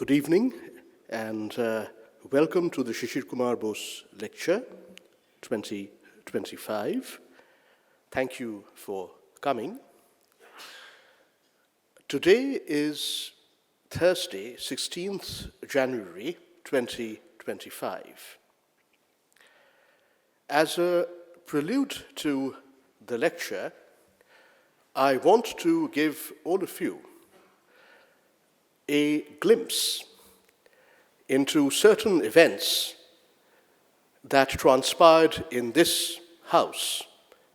Good evening and welcome to the Sisir Kumar Bose Lecture 2025. Thank you for coming. Today is Thursday, 16th January 2025. As a prelude to the lecture, I want to give all of you a glimpse into certain events that transpired in this house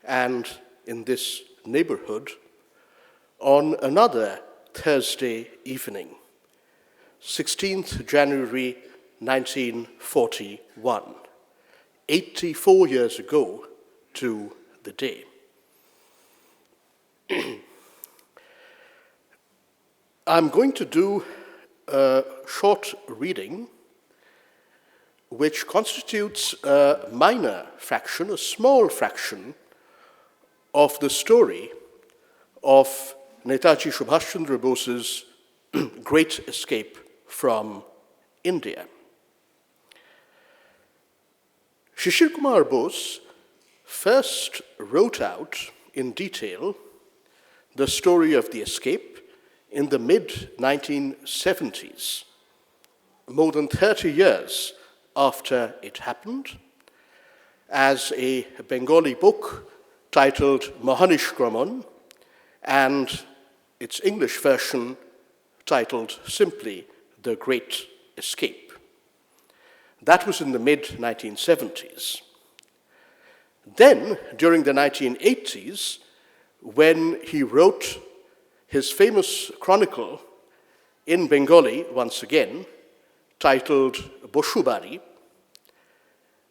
and in this neighborhood on another Thursday evening, 16th January 1941, 84 years ago to the day. I'm going to do a short reading which constitutes a minor fraction, a small fraction of the story of Netaji Subhash Chandra Bose's great escape from India. Sisir Kumar Bose first wrote out in detail the story of the escape in the mid-1970s, more than 30 years after it happened, as a Bengali book titled Mahanishkraman, and its English version titled simply The Great Escape. That was in the mid-1970s. Then, during the 1980s, when he wrote his famous chronicle in Bengali, once again, titled Boshubari,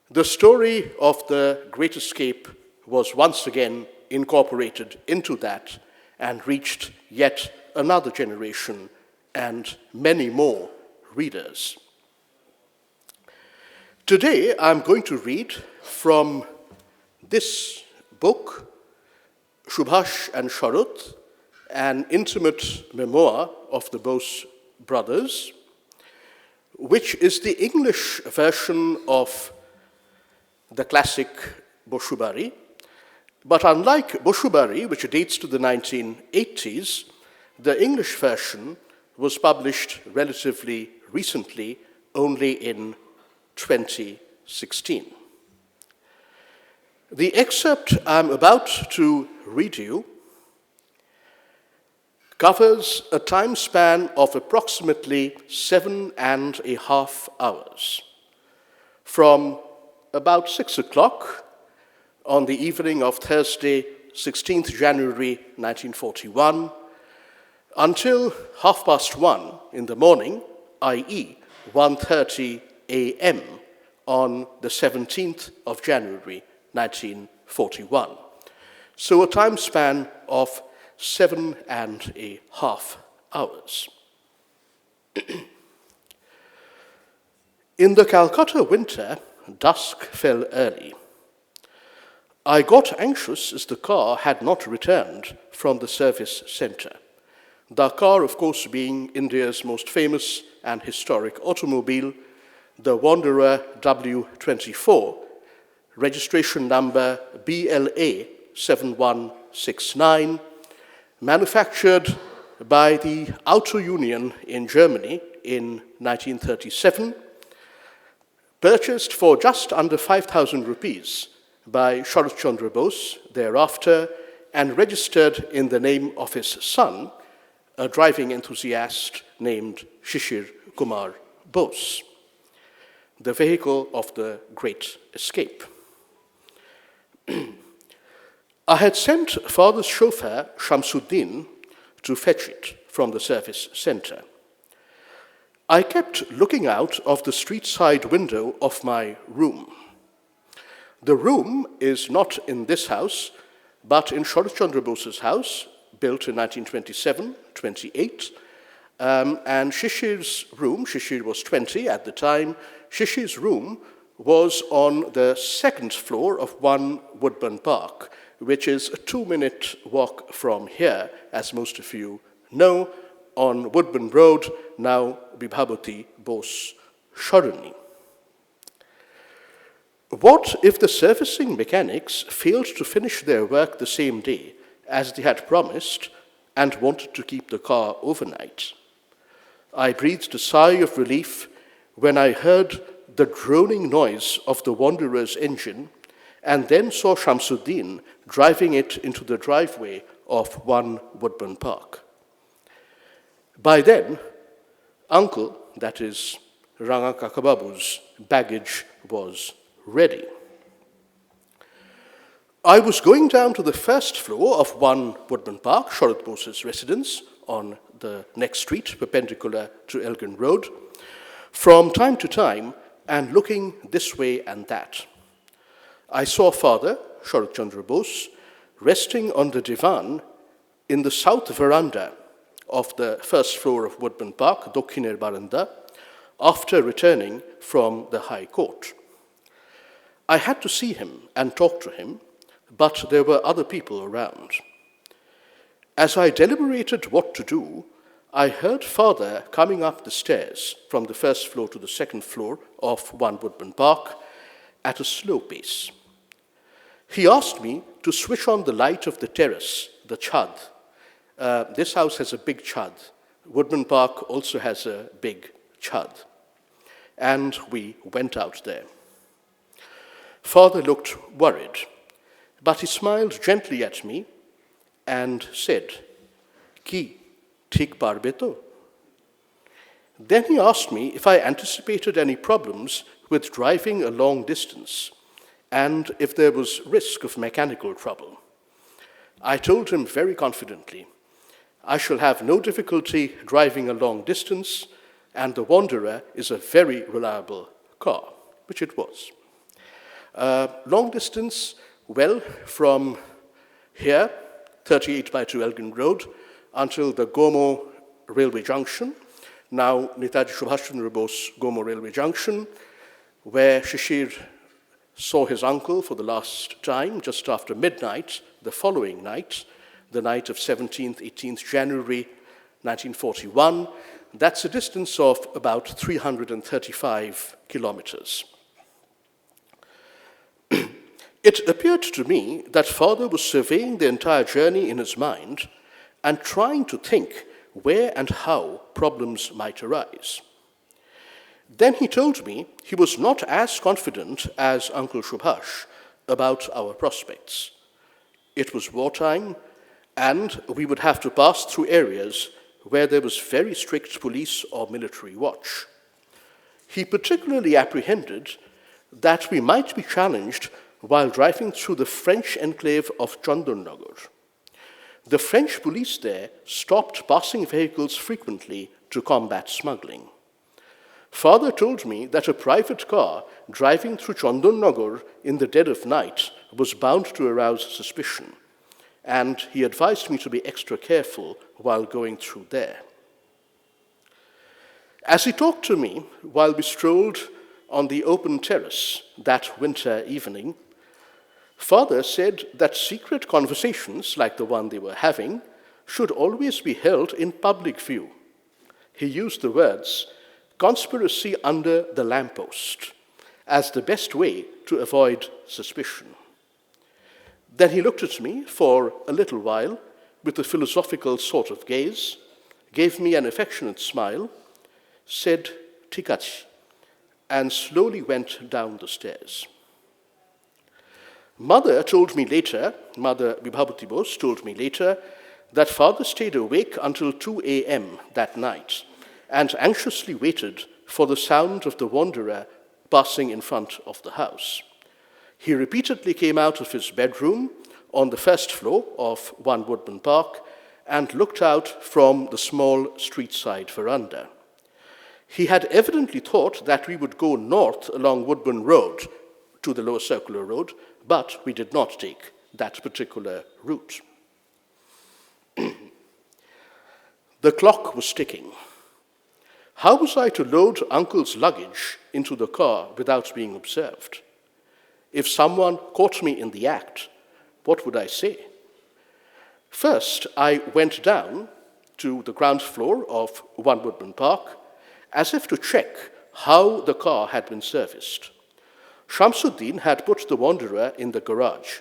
the story of the Great Escape was once again incorporated into that and reached yet another generation and many more readers. Today, I'm going to read from this book, Subhash and Sharut, an intimate memoir of the Bose brothers, which is the English version of the classic Boshubari. But unlike Boshubari, which dates to the 1980s, the English version was published relatively recently, only in 2016. The excerpt I'm about to read you covers a time span of approximately 7.5 hours, from about 6 o'clock on the evening of Thursday, 16th January 1941, until 1:30 in the morning, i.e. 1:30 a.m. on the 17th of January 1941. So a time span of 7.5 hours. In the Calcutta winter, dusk fell early. I got anxious as the car had not returned from the service center. The car, of course, being India's most famous and historic automobile, the Wanderer W24, registration number BLA 7169, manufactured by the Auto Union in Germany in 1937, purchased for just under 5,000 rupees by Subhash Chandra Bose thereafter, and registered in the name of his son, a driving enthusiast named Sisir Kumar Bose, the vehicle of the Great Escape. I had sent father's chauffeur, Shamsuddin, to fetch it from the service center. I kept looking out of the street side window of my room. The room is not in this house, but in Subhash Chandra Bose's house, built in 1927-28, and Shishir's room, Shishir was 20 at the time, Shishir's room was on the second floor of 1 Woodburn Park, which is a 2-minute walk from here, as most of you know, on Woodburn Road, now Netaji Bose Lecture. What if the servicing mechanics failed to finish their work the same day as they had promised and wanted to keep the car overnight? I breathed a sigh of relief when I heard the droning noise of the Wanderer's engine and then saw Shamsuddin driving it into the driveway of 1 Woodburn Park. By then, Uncle, that is Ranga Kakababu's baggage was ready. I was going down to the first floor of 1 Woodburn Park, Sharad Bose's residence, on the next street, perpendicular to Elgin Road, from time to time and looking this way and that. I saw Father, Sharad Chandra Bose, resting on the divan in the south veranda of the first floor of Woodburn Park, Dokkiner Baranda, after returning from the High Court. I had to see him and talk to him, but there were other people around. As I deliberated what to do, I heard Father coming up the stairs from the first floor to the second floor of 1 Woodburn Park at a slow pace. He asked me to switch on the light of the terrace, the chad. This house has a big chad. Woodburn Park also has a big chad. And we went out there. Father looked worried, but he smiled gently at me and said, "Ki, thik parbe to?" Then he asked me if I anticipated any problems with driving a long distance and if there was risk of mechanical trouble. I told him very confidently, I shall have no difficulty driving a long distance, and the Wanderer is a very reliable car, which it was. Long distance, well, from here, 38/2 Elgin Road, until the Gomo Railway Junction, now Netaji Subhash Chandra Bose Gomo Railway Junction, where Sisir saw his uncle for the last time just after midnight, the following night, the night of 17th, 18th January 1941. That's a distance of about 335 kilometers. It appeared to me that Father was surveying the entire journey in his mind and trying to think where and how problems might arise. Then he told me he was not as confident as Uncle Subhash about our prospects. It was wartime, and we would have to pass through areas where there was very strict police or military watch. He particularly apprehended that we might be challenged while driving through the French enclave of Chandannagar. The French police there stopped passing vehicles frequently to combat smuggling. Father told me that a private car driving through Chandannagar in the dead of night was bound to arouse suspicion, and he advised me to be extra careful while going through there. As he talked to me while we strolled on the open terrace that winter evening, Father said that secret conversations like the one they were having should always be held in public view. He used the words, "conspiracy under the lamppost," as the best way to avoid suspicion. Then he looked at me for a little while with a philosophical sort of gaze, gave me an affectionate smile, said, "Thik ache," and slowly went down the stairs. Mother Vibhabhati Bose told me later that Father stayed awake until 2 a.m. that night and anxiously waited for the sound of the Wanderer passing in front of the house. He repeatedly came out of his bedroom on the first floor of 1 Woodburn Park and looked out from the small street-side veranda. He had evidently thought that we would go north along Woodburn Road to the Lower Circular Road, but we did not take that particular route. The clock was ticking. How was I to load Uncle's luggage into the car without being observed? If someone caught me in the act, what would I say? First, I went down to the ground floor of One Woodman Park, as if to check how the car had been serviced. Shamsuddin had put the Wanderer in the garage.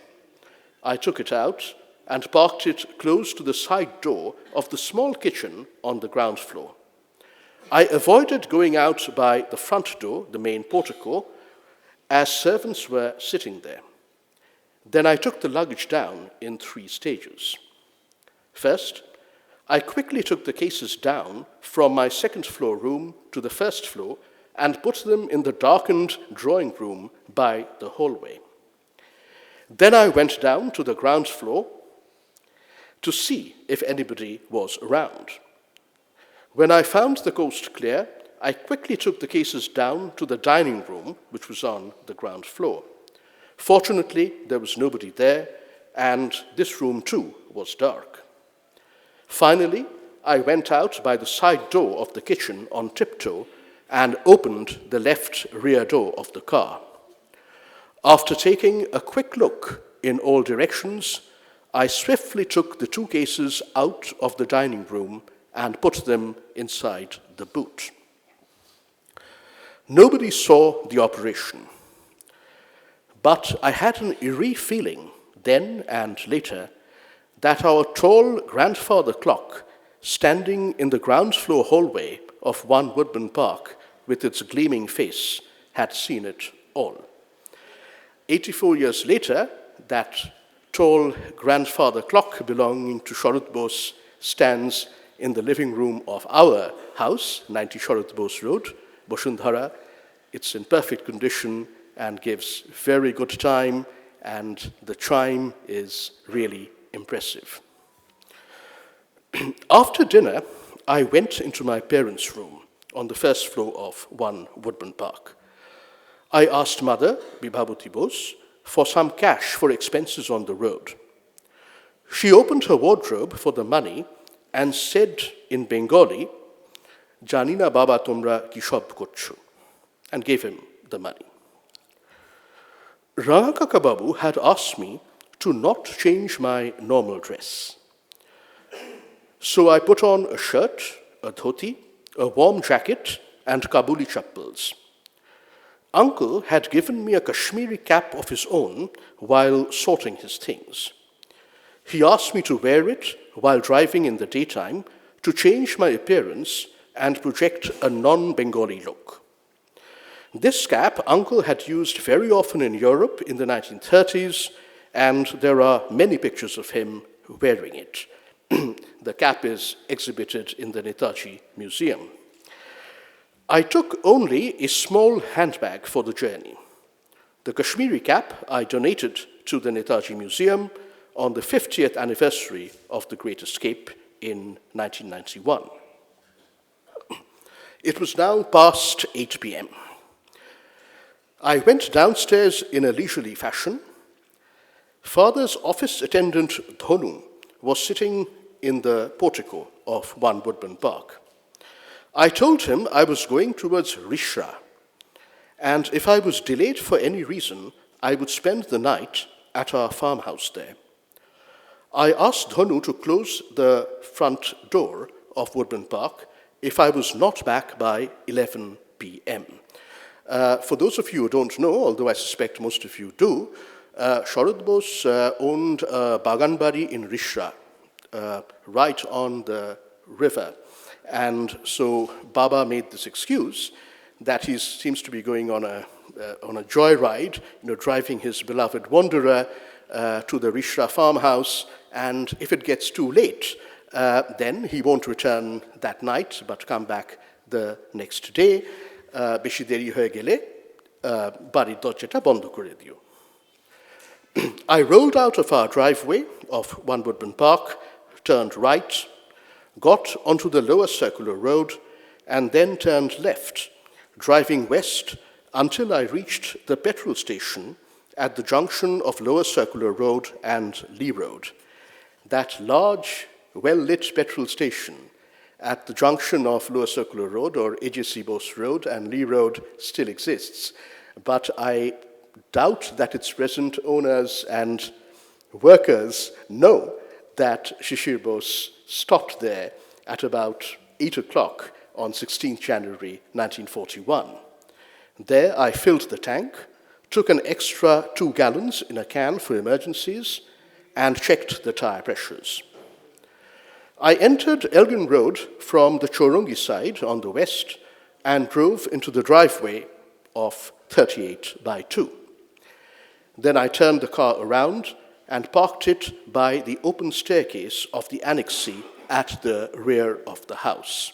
I took it out and parked it close to the side door of the small kitchen on the ground floor. I avoided going out by the front door, the main portico, as servants were sitting there. Then I took the luggage down in 3 stages. First, I quickly took the cases down from my second-floor room to the first floor and put them in the darkened drawing room by the hallway. Then I went down to the ground floor to see if anybody was around. When I found the coast clear, I quickly took the cases down to the dining room, which was on the ground floor. Fortunately, there was nobody there, and this room too was dark. Finally, I went out by the side door of the kitchen on tiptoe and opened the left rear door of the car. After taking a quick look in all directions, I swiftly took the 2 cases out of the dining room and put them inside the boot. Nobody saw the operation, but I had an eerie feeling then and later that our tall grandfather clock, standing in the ground floor hallway of One Woodman Park with its gleaming face, had seen it all. 84 years later, that tall grandfather clock belonging to Sisir Bose stands in the living room of our house, 90 Sisir Bose Road, Bosundhara. It's in perfect condition and gives very good time, and the chime is really impressive. After dinner, I went into my parents' room on the first floor of One Woodman Park. I asked Mother, Bibhabuti Bose, for some cash for expenses on the road. She opened her wardrobe for the money and said in Bengali, "Janina Baba Tomra ki shob korcho," and gave him the money. Rangakaka Babu had asked me to not change my normal dress. So I put on a shirt, a dhoti, a warm jacket, and Kabuli chappals. Uncle had given me a Kashmiri cap of his own while sorting his things. He asked me to wear it while driving in the daytime to change my appearance and project a non-Bengali look. This cap Uncle had used very often in Europe in the 1930s, and there are many pictures of him wearing it. The cap is exhibited in the Netaji Museum. I took only a small handbag for the journey. The Kashmiri cap I donated to the Netaji Museum on the 50th anniversary of the Great Escape in 1991. It was now past 8 p.m. I went downstairs in a leisurely fashion. Father's office attendant, Dhonu, was sitting in the portico of One Woodman Park. I told him I was going towards Rishra, and if I was delayed for any reason, I would spend the night at our farmhouse there. I asked Dhonu to close the front door of Woodman Park if I was not back by 11 p.m. For those of you who don't know, although I suspect most of you do, Sisir Bose owned a baganbari in Rishra, right on the river. And so Baba made this excuse that he seems to be going on a joyride, driving his beloved wanderer to the Rishra farmhouse, and if it gets too late, then he won't return that night, but come back the next day. Beshi deri hoye gele barir dorjata bondo kore dio. I rolled out of our driveway of One Woodman Park, turned right, got onto the lower circular road, and then turned left, driving west until I reached the petrol station at the junction of Lower Circular Road and Lee Road. That large, well-lit petrol station at the junction of Lower Circular Road, or AJC Bose Road, and Lee Road still exists, but I doubt that its present owners and workers know that Sisir Bose stopped there at about 8 o'clock on 16th January 1941. There I filled the tank, took an extra 2 gallons in a can for emergencies, and checked the tire pressures. I entered Elgin Road from the Chorungi side on the west and drove into the driveway of 38 by 2. Then I turned the car around and parked it by the open staircase of the annexee at the rear of the house.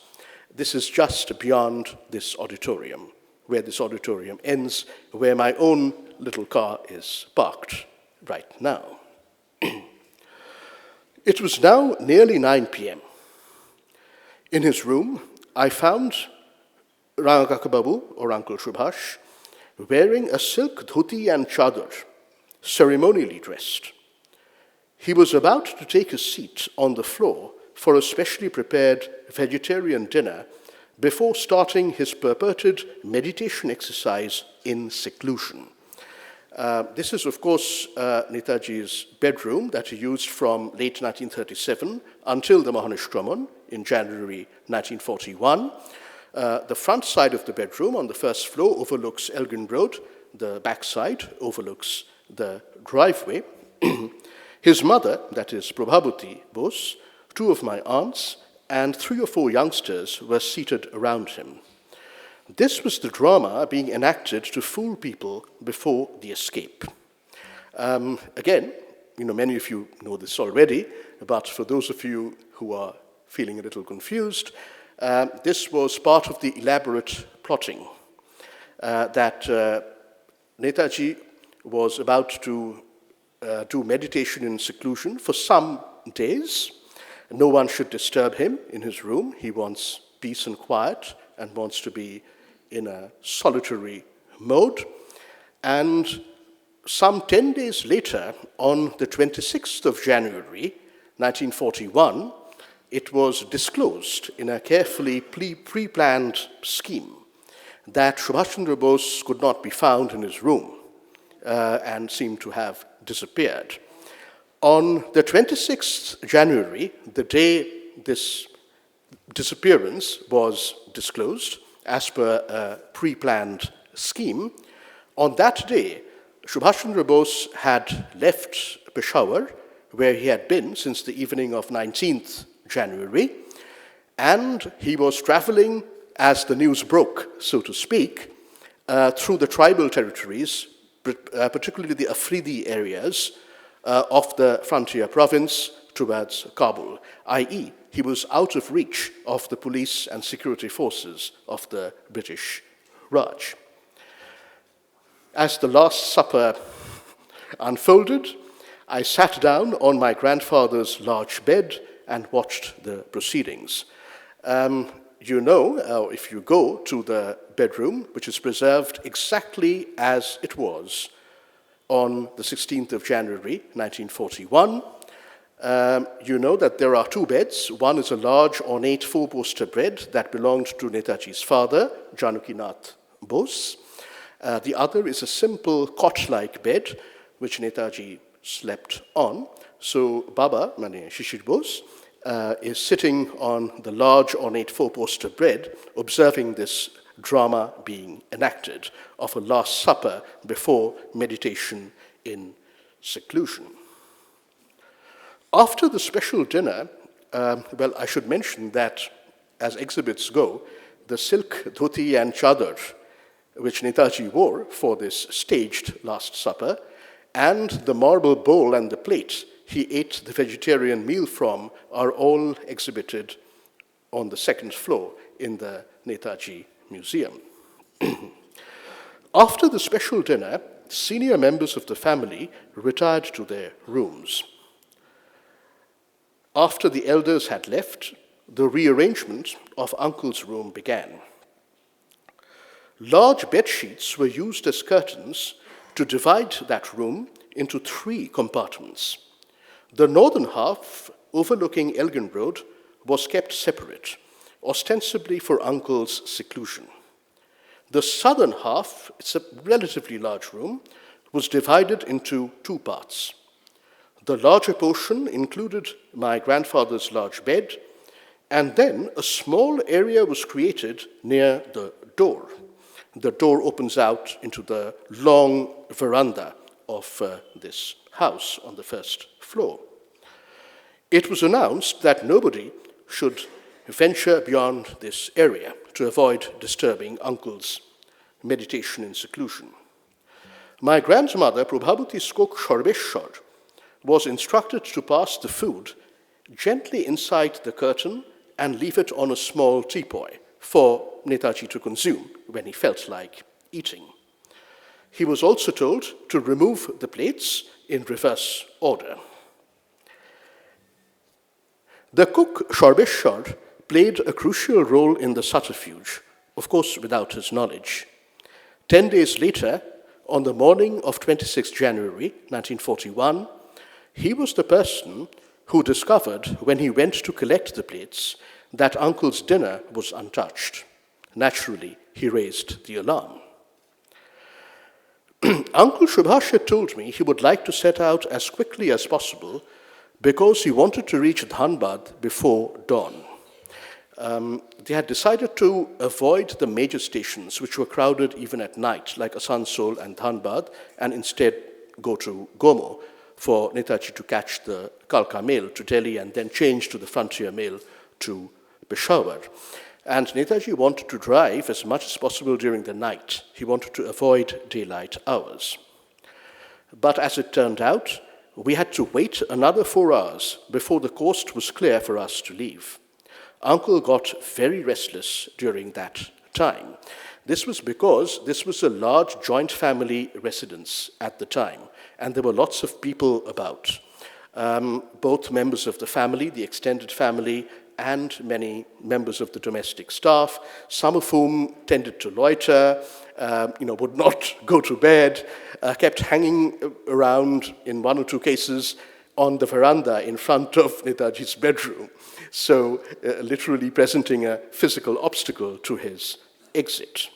This is just beyond this auditorium, where this auditorium ends, where my own little car is parked right now. It was now nearly 9 p.m. In his room, I found Rangakababu, or Uncle Subhash, wearing a silk dhoti and chadar, ceremonially dressed. He was about to take a seat on the floor for a specially prepared vegetarian dinner before starting his purported meditation exercise in seclusion. This is, of course, Netaji's bedroom that he used from late 1937 until the Mahanishkraman in January 1941. The front side of the bedroom on the first floor overlooks Elgin Road. The back side overlooks the driveway. His mother, that is Prabhabhuti Bose, 2 of my aunts, and 3 or 4 youngsters were seated around him. This was the drama being enacted to fool people before the escape. Again, many of you know this already, but for those of you who are feeling a little confused, this was part of the elaborate plotting that Netaji was about to do meditation in seclusion for some days. No one should disturb him in his room. He wants peace and quiet and wants to be in a solitary mode. And some 10 days later, on the 26th of January, 1941, it was disclosed in a carefully pre-planned scheme that Subhash Chandra Bose could not be found in his room and seemed to have disappeared. On the 26th January, the day this disappearance was disclosed, as per a pre-planned scheme, on that day, Subhash Chandra Bose had left Peshawar, where he had been since the evening of 19th January, and he was traveling, as the news broke, so to speak, through the tribal territories, particularly the Afridi areas of the frontier province towards Kabul, i.e., he was out of reach of the police and security forces of the British Raj. As the Last Supper unfolded, I sat down on my grandfather's large bed and watched the proceedings. If you go to the bedroom, which is preserved exactly as it was on the 16th of January, 1941, you know that there are 2 beds. One is a large, ornate 4-poster bed that belonged to Netaji's father, Janakinath Bose. The other is a simple cot-like bed, which Netaji slept on. So Baba, Sisir Bose, is sitting on the large, ornate 4-poster bed, observing this drama being enacted of a Last Supper before meditation in seclusion. After the special dinner, I should mention that, as exhibits go, the silk dhoti and chadar, which Netaji wore for this staged Last Supper, and the marble bowl and the plate he ate the vegetarian meal from are all exhibited on the 2nd floor in the Netaji Museum. After the special dinner, senior members of the family retired to their rooms. After the elders had left, the rearrangement of Uncle's room began. Large bed sheets were used as curtains to divide that room into 3 compartments. The northern half, overlooking Elgin Road, was kept separate, ostensibly for Uncle's seclusion. The southern half, it's a relatively large room, was divided into 2 parts. The larger portion included my grandfather's large bed And then a small area was created near the door. The door opens out into the long veranda of this house on the first floor. It was announced that nobody should venture beyond this area to avoid disturbing uncle's meditation in seclusion. My grandmother, Prabhavati Skok Sharbeshwar, was instructed to pass the food gently inside the curtain and leave it on a small teapot for Netaji to consume when he felt like eating. He was also told to remove the plates in reverse order. The cook Sharbeshwar played a crucial role in the subterfuge, of course without his knowledge. 10 days later, on the morning of 26 January 1941, he was the person who discovered, when he went to collect the plates, that uncle's dinner was untouched. Naturally, he raised the alarm. Uncle Subhash had told me he would like to set out as quickly as possible because he wanted to reach Dhanbad before dawn. They had decided to avoid the major stations, which were crowded even at night, like Asansol and Dhanbad, and instead go to Gomo for Netaji to catch the Kalka mail to Delhi and then change to the frontier mail to Peshawar. And Netaji wanted to drive as much as possible during the night. He wanted to avoid daylight hours. But as it turned out, we had to wait another 4 hours before the coast was clear for us to leave. Uncle got very restless during that time. This was because this was a large joint family residence at the time, and there were lots of people about, both members of the family, the extended family, and many members of the domestic staff, some of whom tended to loiter, would not go to bed, kept hanging around, in 1 or 2 cases, on the veranda in front of Netaji's bedroom, so literally presenting a physical obstacle to his exit.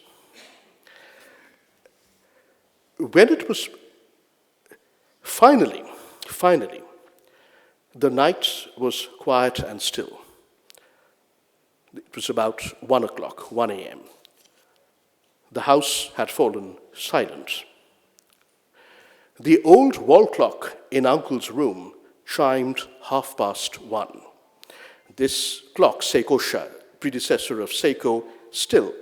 When it was finally, the night was quiet and still. It was about 1 o'clock, 1 a.m. The house had fallen silent. The old wall clock in Uncle's room chimed 1:30. This clock, Seikosha, predecessor of Seiko, still,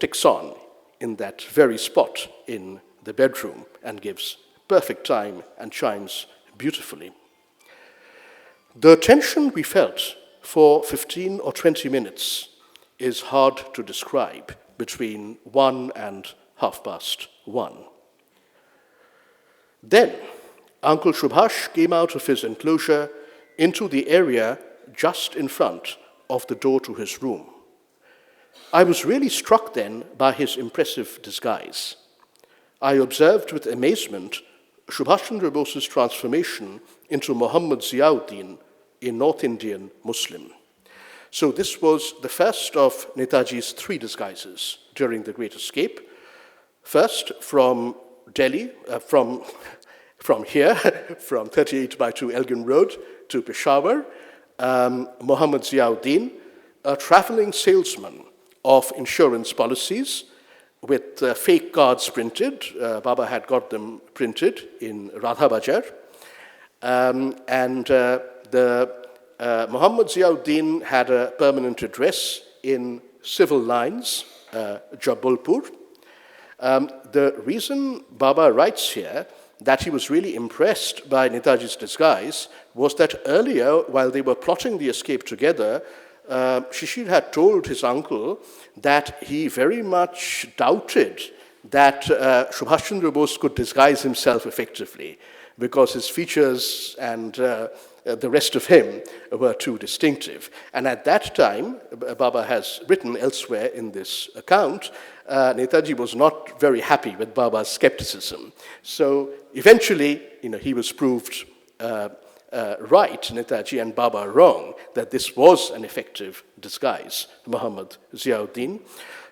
ticks on in that very spot in the bedroom and gives perfect time and chimes beautifully. The tension we felt for 15 or 20 minutes is hard to describe between 1 and 1:30. Then, Uncle Subhash came out of his enclosure into the area just in front of the door to his room. I was really struck then by his impressive disguise. I observed with amazement Subhash Chandra Bose's transformation into Muhammad Ziauddin, a North Indian Muslim. So this was the first of Netaji's 3 disguises during the Great Escape. First, from Delhi, from here, from 38/2 Elgin Road to Peshawar, Muhammad Ziauddin, a traveling salesman of insurance policies with fake cards printed. Baba had got them printed in Radha Bajar. Muhammad Ziauddin had a permanent address in civil lines, Jabalpur. The reason Baba writes here that he was really impressed by Netaji's disguise was that earlier, while they were plotting the escape together, Sisir had told his uncle that he very much doubted that Subhash Chandra Bose could disguise himself effectively because his features and the rest of him were too distinctive. And at that time, Baba has written elsewhere in this account, Netaji was not very happy with Baba's skepticism. So eventually, he was proved right, Netaji, and Baba wrong, that this was an effective disguise, Muhammad Ziauddin.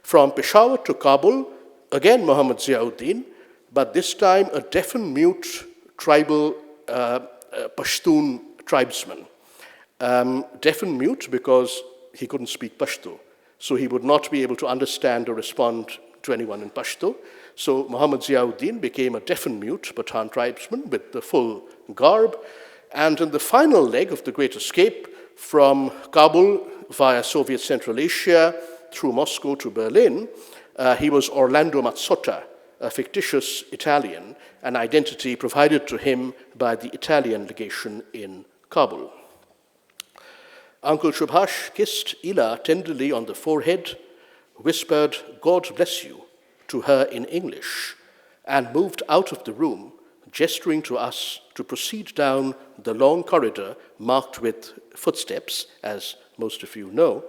From Peshawar to Kabul, again Muhammad Ziauddin, but this time a deaf and mute tribal Pashtun tribesman. Deaf and mute because he couldn't speak Pashto. So he would not be able to understand or respond to anyone in Pashto. So Muhammad Ziauddin became a deaf and mute Pathan tribesman with the full garb. And in the final leg of the Great Escape from Kabul via Soviet Central Asia through Moscow to Berlin, he was Orlando Mazzotta, a fictitious Italian, an identity provided to him by the Italian legation in Kabul. Uncle Subhash kissed Ila tenderly on the forehead, whispered, "God bless you," to her in English, and moved out of the room, gesturing to us to proceed down the long corridor marked with footsteps, as most of you know,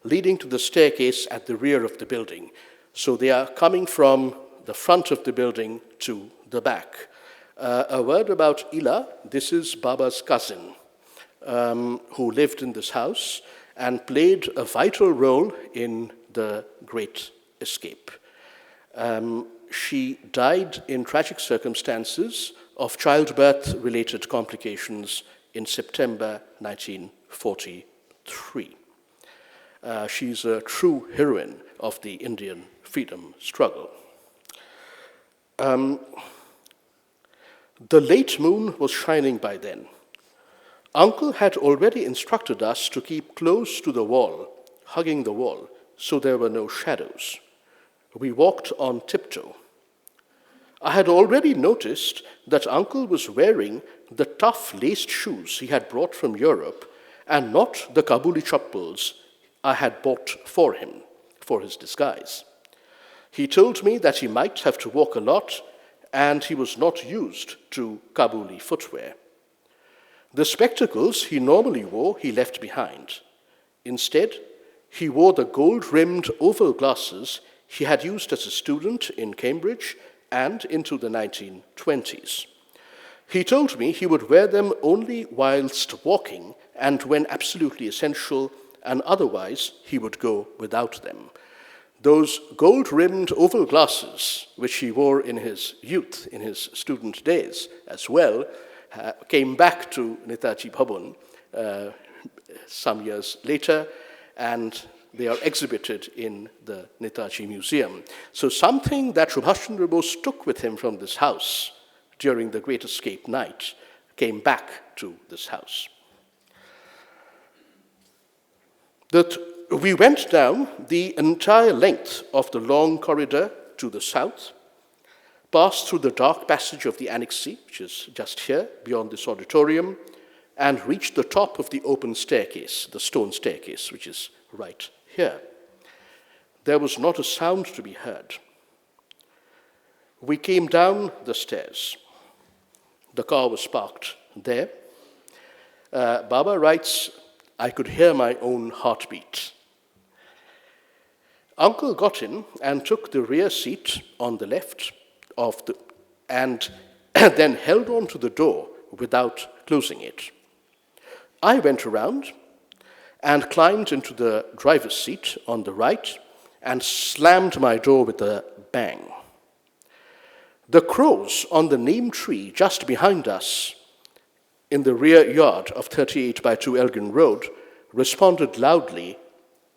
leading to the staircase at the rear of the building. So they are coming from the front of the building to the back. A word about Ila. This is Baba's cousin, who lived in this house and played a vital role in the Great Escape. She died in tragic circumstances of childbirth-related complications in September 1943. She's a true heroine of the Indian freedom struggle. The late moon was shining by then. Uncle had already instructed us to keep close to the wall, hugging the wall, so there were no shadows. We walked on tiptoe. I had already noticed that Uncle was wearing the tough laced shoes he had brought from Europe and not the Kabuli chappals I had bought for him, for his disguise. He told me that he might have to walk a lot and he was not used to Kabuli footwear. The spectacles he normally wore he left behind. Instead, he wore the gold-rimmed oval glasses he had used as a student in Cambridge and into the 1920s. He told me he would wear them only whilst walking and when absolutely essential, and otherwise he would go without them. Those gold-rimmed oval glasses, which he wore in his youth, in his student days as well, came back to Netaji Bhawan some years later, and they are exhibited in the Netaji Museum. So something that Subhash Chandra Bose took with him from this house during the Great Escape night came back to this house. We went down the entire length of the long corridor to the south, passed through the dark passage of the annexee, which is just here, beyond this auditorium, and reached the top of the open staircase, the stone staircase, which is right here. There was not a sound to be heard. We came down the stairs. The car was parked there. Baba writes, "I could hear my own heartbeat." Uncle got in and took the rear seat on the left and then held on to the door without closing it. I went around and climbed into the driver's seat on the right and slammed my door with a bang. The crows on the neem tree just behind us in the rear yard of 38 by 2 Elgin Road responded loudly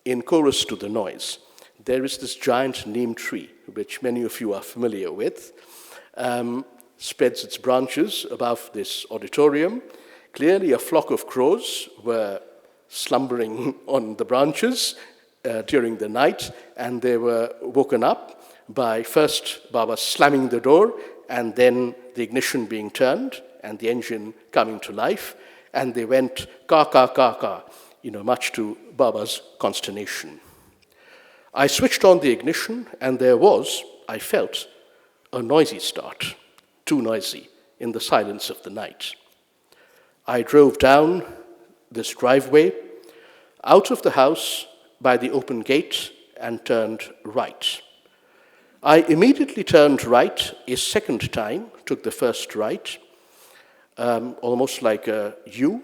in chorus to the noise. There is this giant neem tree, which many of you are familiar with, spreads its branches above this auditorium. Clearly a flock of crows were slumbering on the branches during the night, and they were woken up by first Baba slamming the door, and then the ignition being turned, and the engine coming to life, and they went ka ka ka ka, much to Baba's consternation. I switched on the ignition, and there was, I felt, a noisy start, too noisy in the silence of the night. I drove down this driveway, out of the house by the open gate, and turned right. I immediately turned right a second time, took the first right, almost like a U,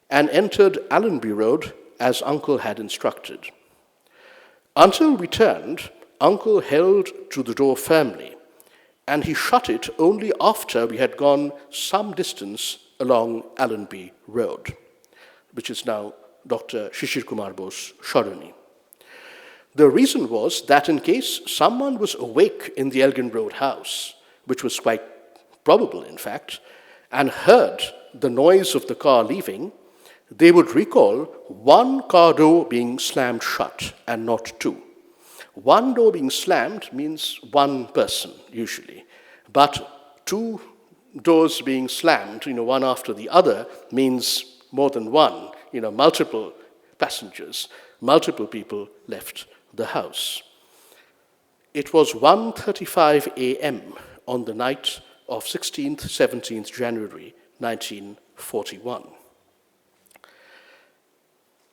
and entered Allenby Road as Uncle had instructed. Until we turned, Uncle held to the door firmly, and he shut it only after we had gone some distance along Allenby Road. which is now Dr. Sisir Kumar Bose Lecture. The reason was that in case someone was awake in the Elgin Road house, which was quite probable in fact, and heard the noise of the car leaving, they would recall one car door being slammed shut and not two. One door being slammed means one person usually, but two doors being slammed, one after the other, means more than one, multiple passengers, multiple people left the house. It was 1:35 a.m. on the night of 16th, 17th January 1941.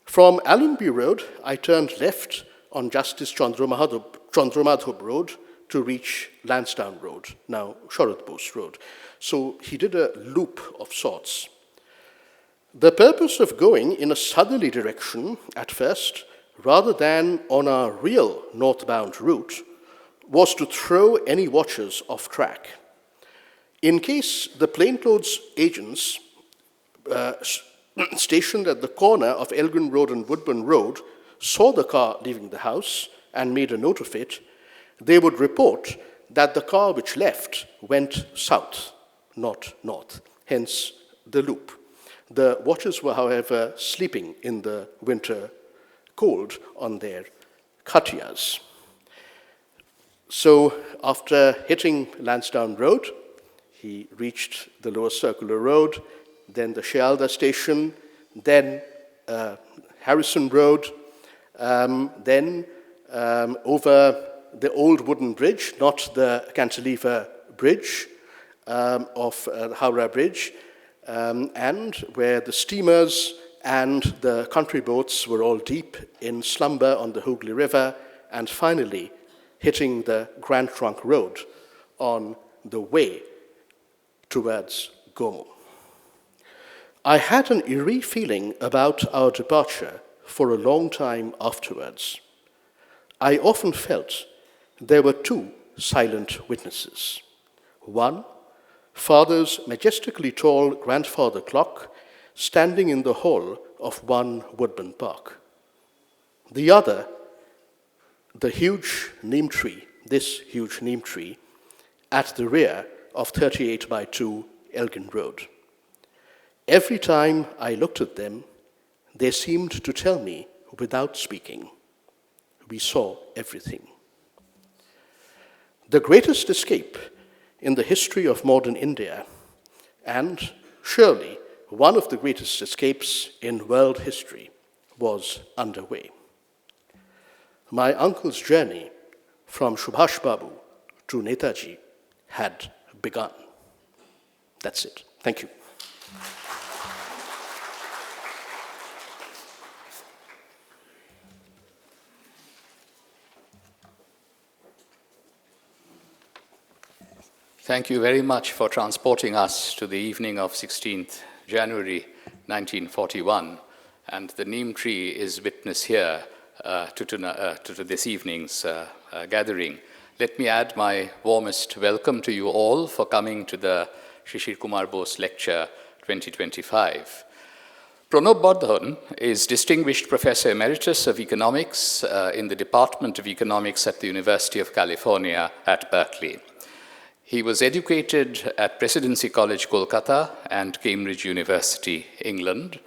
From Allenby Road, I turned left on Justice Chandramadhab Road to reach Lansdowne Road, now Sharad Bose Road. So he did a loop of sorts. The purpose of going in a southerly direction at first, rather than on our real northbound route, was to throw any watchers off track. In case the plainclothes agents stationed at the corner of Elgin Road and Woodburn Road saw the car leaving the house and made a note of it, they would report that the car which left went south, not north, hence the loop. The watchers were, however, sleeping in the winter cold on their khatiyas. So after hitting Lansdowne Road, he reached the Lower Circular Road, then the Shialda station, then Harrison Road, then over the old wooden bridge, not the cantilever bridge of Howrah Bridge, and where the steamers and the country boats were all deep in slumber on the Hooghly River, and finally hitting the Grand Trunk Road on the way towards Gomo. I had an eerie feeling about our departure for a long time afterwards. I often felt there were two silent witnesses. One, Father's majestically tall grandfather clock standing in the hall of one Woodburn Park. The other, the huge neem tree, this huge neem tree, at the rear of 38/2 Elgin Road. Every time I looked at them, they seemed to tell me without speaking, we saw everything. The greatest escape in the history of modern India, and surely one of the greatest escapes in world history, was underway. My uncle's journey from Subhash Babu to Netaji had begun. That's it. Thank you. Thank you very much for transporting us to the evening of 16th January 1941, and the neem tree is witness here to this evening's gathering. Let me add my warmest welcome to you all for coming to the Sisir Kumar Bose Lecture 2025. Pranab Bardhan is Distinguished Professor Emeritus of Economics in the Department of Economics at the University of California at Berkeley. He was educated at Presidency College, Calcutta, and Cambridge University, England,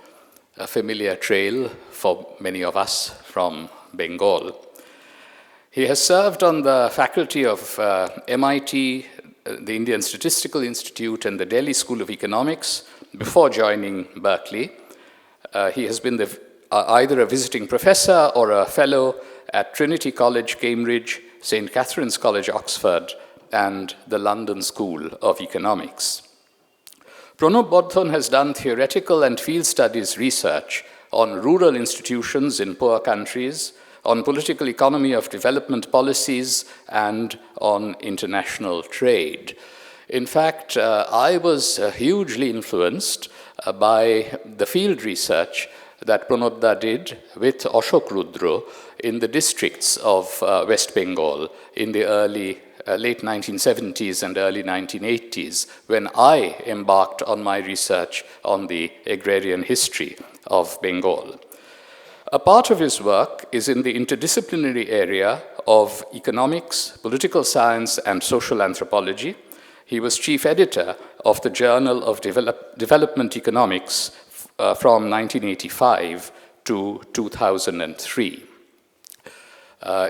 a familiar trail for many of us from Bengal. He has served on the faculty of MIT, the Indian Statistical Institute, and the Delhi School of Economics before joining Berkeley. He has been either a visiting professor or a fellow at Trinity College, Cambridge, St. Catherine's College, Oxford, and the London School of Economics. Pranab Bardhan has done theoretical and field studies research on rural institutions in poor countries, on political economy of development policies, and on international trade. In fact, I was hugely influenced by the field research that Pranab did with Ashok Rudra in the districts of West Bengal in the late 1970s and early 1980s, when I embarked on my research on the agrarian history of Bengal. A part of his work is in the interdisciplinary area of economics, political science, and social anthropology. He was chief editor of the Journal of Development Economics from 1985 to 2003.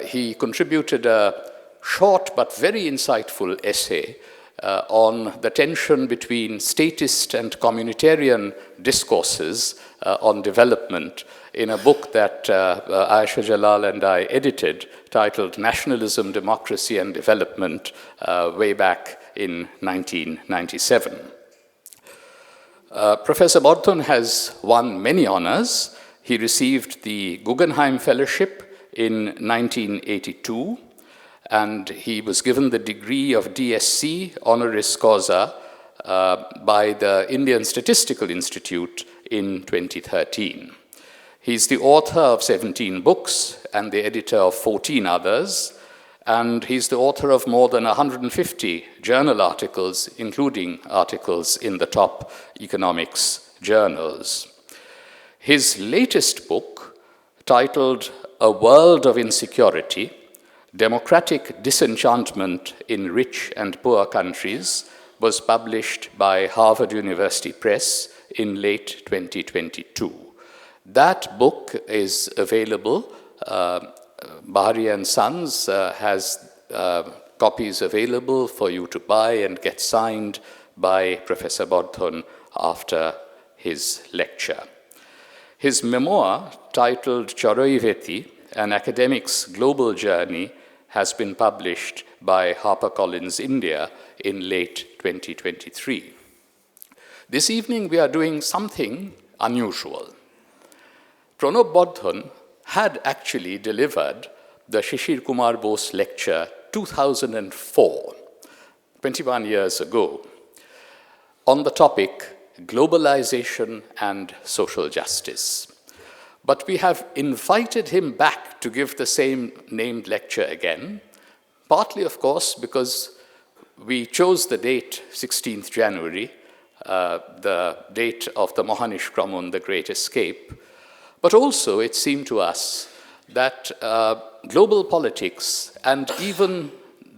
He contributed a short but very insightful essay on the tension between statist and communitarian discourses on development in a book that Aisha Jalal and I edited, titled Nationalism, Democracy and Development, way back in 1997. Professor Bardhan has won many honors. He received the Guggenheim Fellowship in 1982, and he was given the degree of DSc honoris causa by the Indian Statistical Institute in 2013. He's the author of 17 books and the editor of 14 others, and he's the author of more than 150 journal articles, including articles in the top economics journals. His latest book, titled A World of Insecurity, Democratic Disenchantment in Rich and Poor Countries, was published by Harvard University Press in late 2022. That book is available. Bahari and Sons has copies available for you to buy and get signed by Professor Bardhan after his lecture. His memoir, titled Choroiveti, An Academic's Global Journey, has been published by HarperCollins India in late 2023. This evening we are doing something unusual. Pranab Bardhan had actually delivered the Sisir Kumar Bose Lecture 2004, 21 years ago, on the topic Globalization and Social Justice. But we have invited him back to give the same named lecture again, partly, of course, because we chose the date 16th January, the date of the Mahanishkraman, the Great Escape, but also it seemed to us that global politics and even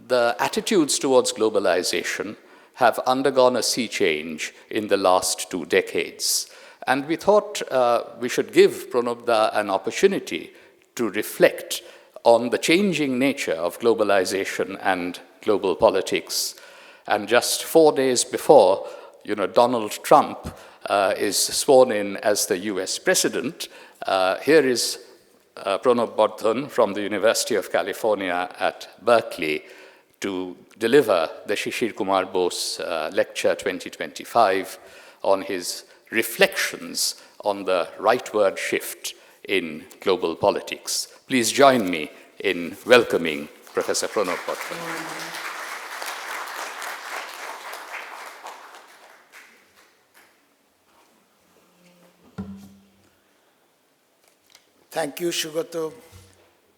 the attitudes towards globalization have undergone a sea change in the last 2 decades. And we thought we should give Pranab an opportunity to reflect on the changing nature of globalization and global politics. And just 4 days before, Donald Trump is sworn in as the US president, here is Pranab Bardhan from the University of California at Berkeley to deliver the Sisir Kumar Bose Lecture 2025 on his reflections on the rightward shift in global politics. Please join me in welcoming Professor Pranab Bardhan. Thank you, Shugato,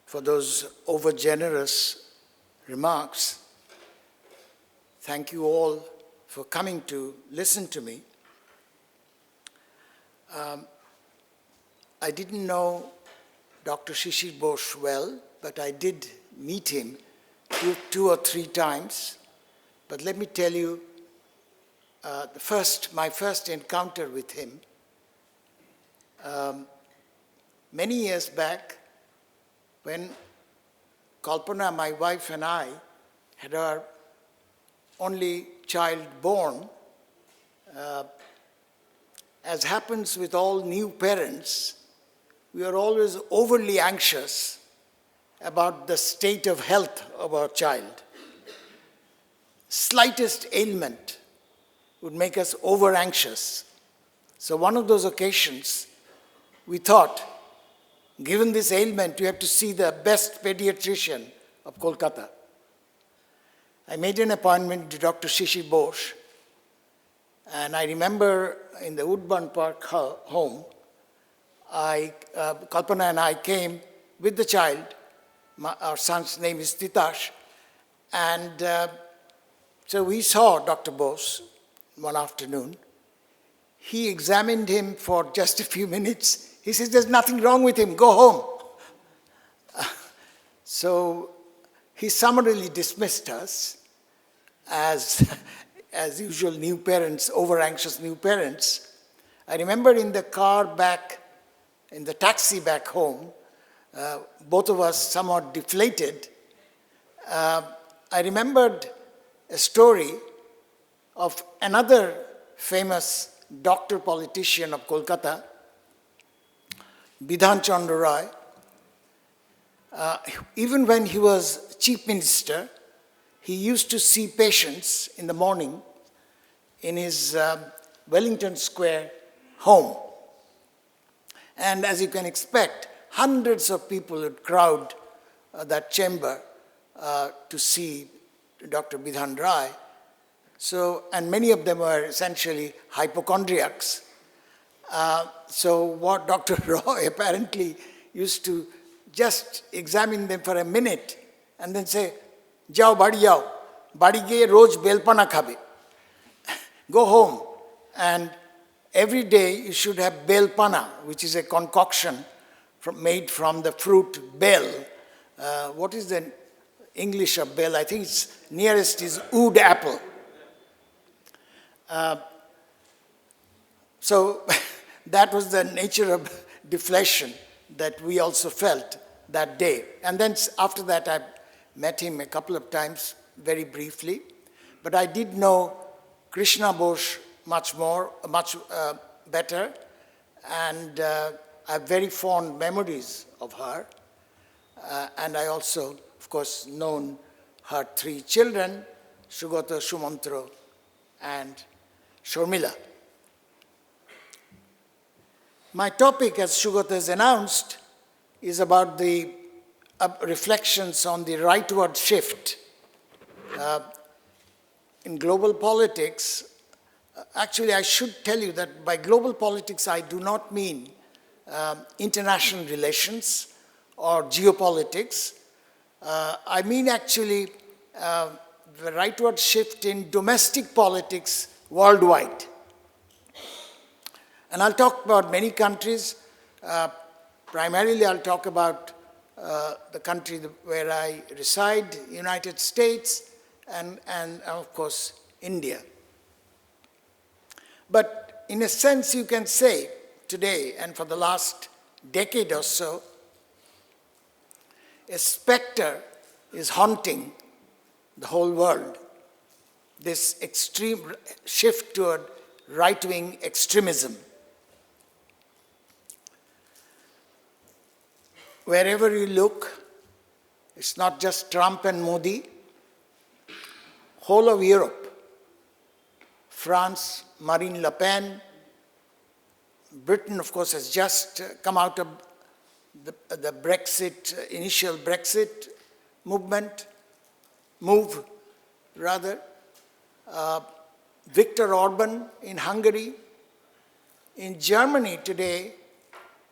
for those over-generous remarks. Thank you all for coming to listen to me. I didn't know Dr. Sisir Bose well, but I did meet him two or three times. But let me tell you, my first encounter with him, many years back, when Kalpana, my wife, and I had our only child born, as happens with all new parents, we are always overly anxious about the state of health of our child. Slightest ailment would make us over-anxious. So one of those occasions, we thought, given this ailment, you have to see the best pediatrician of Calcutta. I made an appointment to Dr. Sisir Bose, and I remember in the Woodburn Park home, Kalpana and I came with the child. Our son's name is Titash, and so we saw Dr. Bose one afternoon. he examined him for just a few minutes. He says, there's nothing wrong with him, go home. So he summarily dismissed us as usual new parents, over-anxious new parents. I remember in the car back, in the taxi back home, both of us somewhat deflated. I remembered a story of another famous doctor politician of Calcutta, Bidhan Chandra Roy. Even when he was chief minister, he used to see patients in the morning in his Wellington Square home. And as you can expect, hundreds of people would crowd that chamber to see Dr. Bidhan Roy. So, and many of them were essentially hypochondriacs. So what Dr. Roy apparently used to just examine them for a minute and then say, "Jao badi jao, badi ge roj belpana khabe." Go home, and every day you should have belpana, which is a concoction made from the fruit bel. What is the English of bel? I think it's nearest is oud apple. So that was the nature of deflation that we also felt that day. And then after that, I met him a couple of times, very briefly. But I did know Krishna Bose much better. And I have very fond memories of her. And I also, of course, known her three children, Sugata, Sumantra, and Shormila. My topic, as Sugata has announced, is about the reflections on the rightward shift in global politics. Actually, I should tell you that by global politics, I do not mean international relations or geopolitics. I mean actually the rightward shift in domestic politics worldwide. And I'll talk about many countries. Primarily, I'll talk about the country where I reside, United States, and of course, India. But in a sense, you can say today, and for the last decade or so, a specter is haunting the whole world. This extreme shift toward right-wing extremism. Wherever you look, it's not just Trump and Modi. Whole of Europe, France, Marine Le Pen, Britain, of course, has just come out of the Brexit, initial Brexit move. Viktor Orban in Hungary. In Germany today,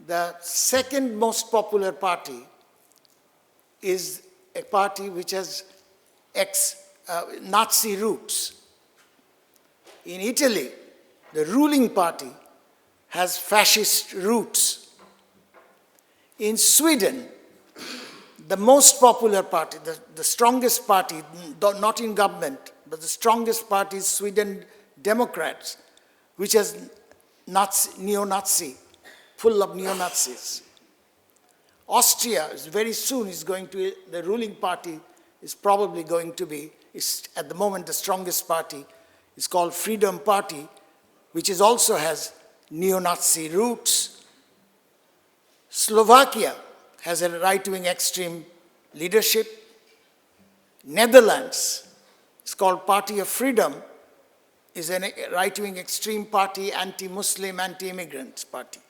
the second most popular party is a party which has Nazi roots. In Italy, the ruling party has fascist roots. In Sweden, the most popular party, the strongest party, not in government, but the strongest party is Sweden Democrats, which has neo-Nazi, full of neo-Nazis. Austria is very soon is going to, the ruling party is probably going to be, is at the moment the strongest party, is called Freedom Party, which is also has neo-Nazi roots. Slovakia has a right-wing extreme leadership. Netherlands, it's called Party of Freedom, is a right-wing extreme party, anti-Muslim, anti-immigrant party.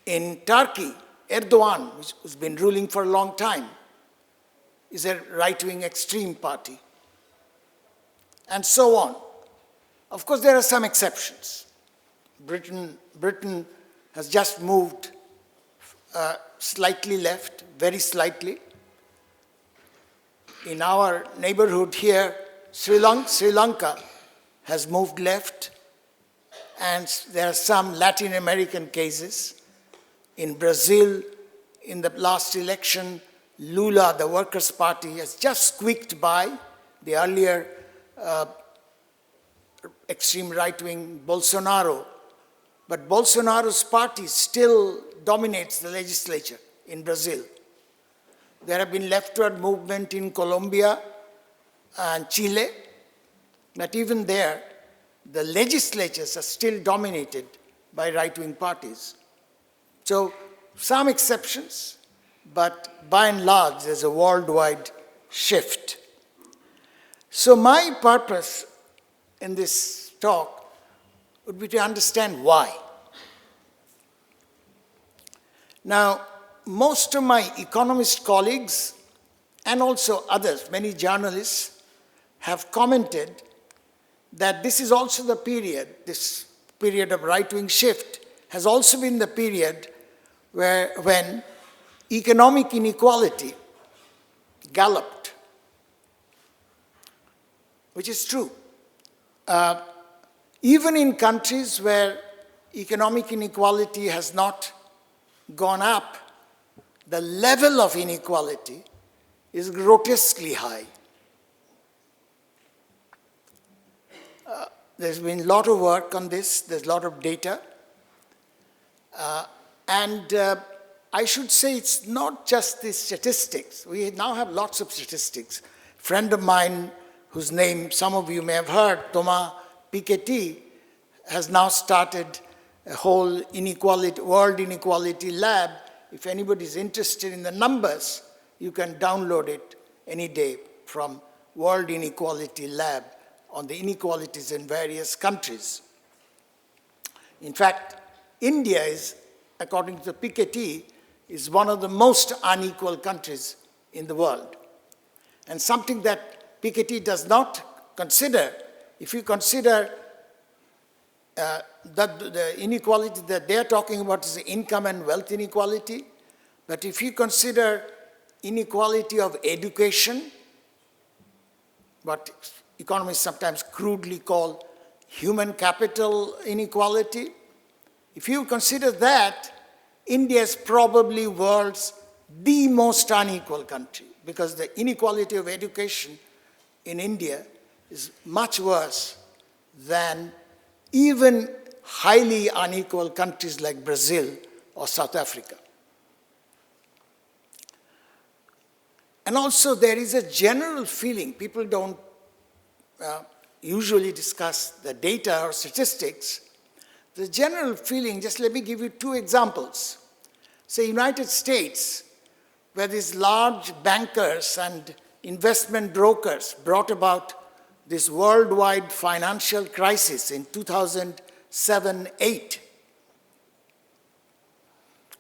In Turkey, Erdogan, who's been ruling for a long time, is a right-wing extreme party. And so on. Of course, there are some exceptions. Britain has just moved slightly left, very slightly. In our neighborhood here, Sri Lanka has moved left, and there are some Latin American cases. In Brazil, in the last election, Lula, the Workers' Party, has just squeaked by the earlier extreme right-wing Bolsonaro. But Bolsonaro's party still dominates the legislature in Brazil. There have been leftward movement in Colombia and Chile, but even there, the legislatures are still dominated by right-wing parties. So, some exceptions, but by and large, there's a worldwide shift. So my purpose in this talk would be to understand why. Now, most of my economist colleagues and also others, many journalists, have commented that this is also the period, this period of right-wing shift has also been the period when economic inequality galloped, which is true. Even in countries where economic inequality has not gone up, the level of inequality is grotesquely high. There's been a lot of work on this, there's a lot of data. I should say it's not just the statistics. We now have lots of statistics. A friend of mine, whose name some of you may have heard, Thomas Piketty, has now started a whole inequality, world inequality lab. If anybody is interested in the numbers, you can download it any day from World Inequality Lab on the inequalities in various countries. In fact, India is, according to Piketty, is one of the most unequal countries in the world. And something that Piketty does not consider, if you consider that the inequality that they're talking about is the income and wealth inequality, but if you consider inequality of education, what economists sometimes crudely call human capital inequality, if you consider that, India is probably world's the most unequal country, because the inequality of education in India is much worse than even highly unequal countries like Brazil or South Africa. And also there is a general feeling, people don't usually discuss the data or statistics, the general feeling, just let me give you two examples. Say United States, where these large bankers and investment brokers brought about this worldwide financial crisis in 2007-8.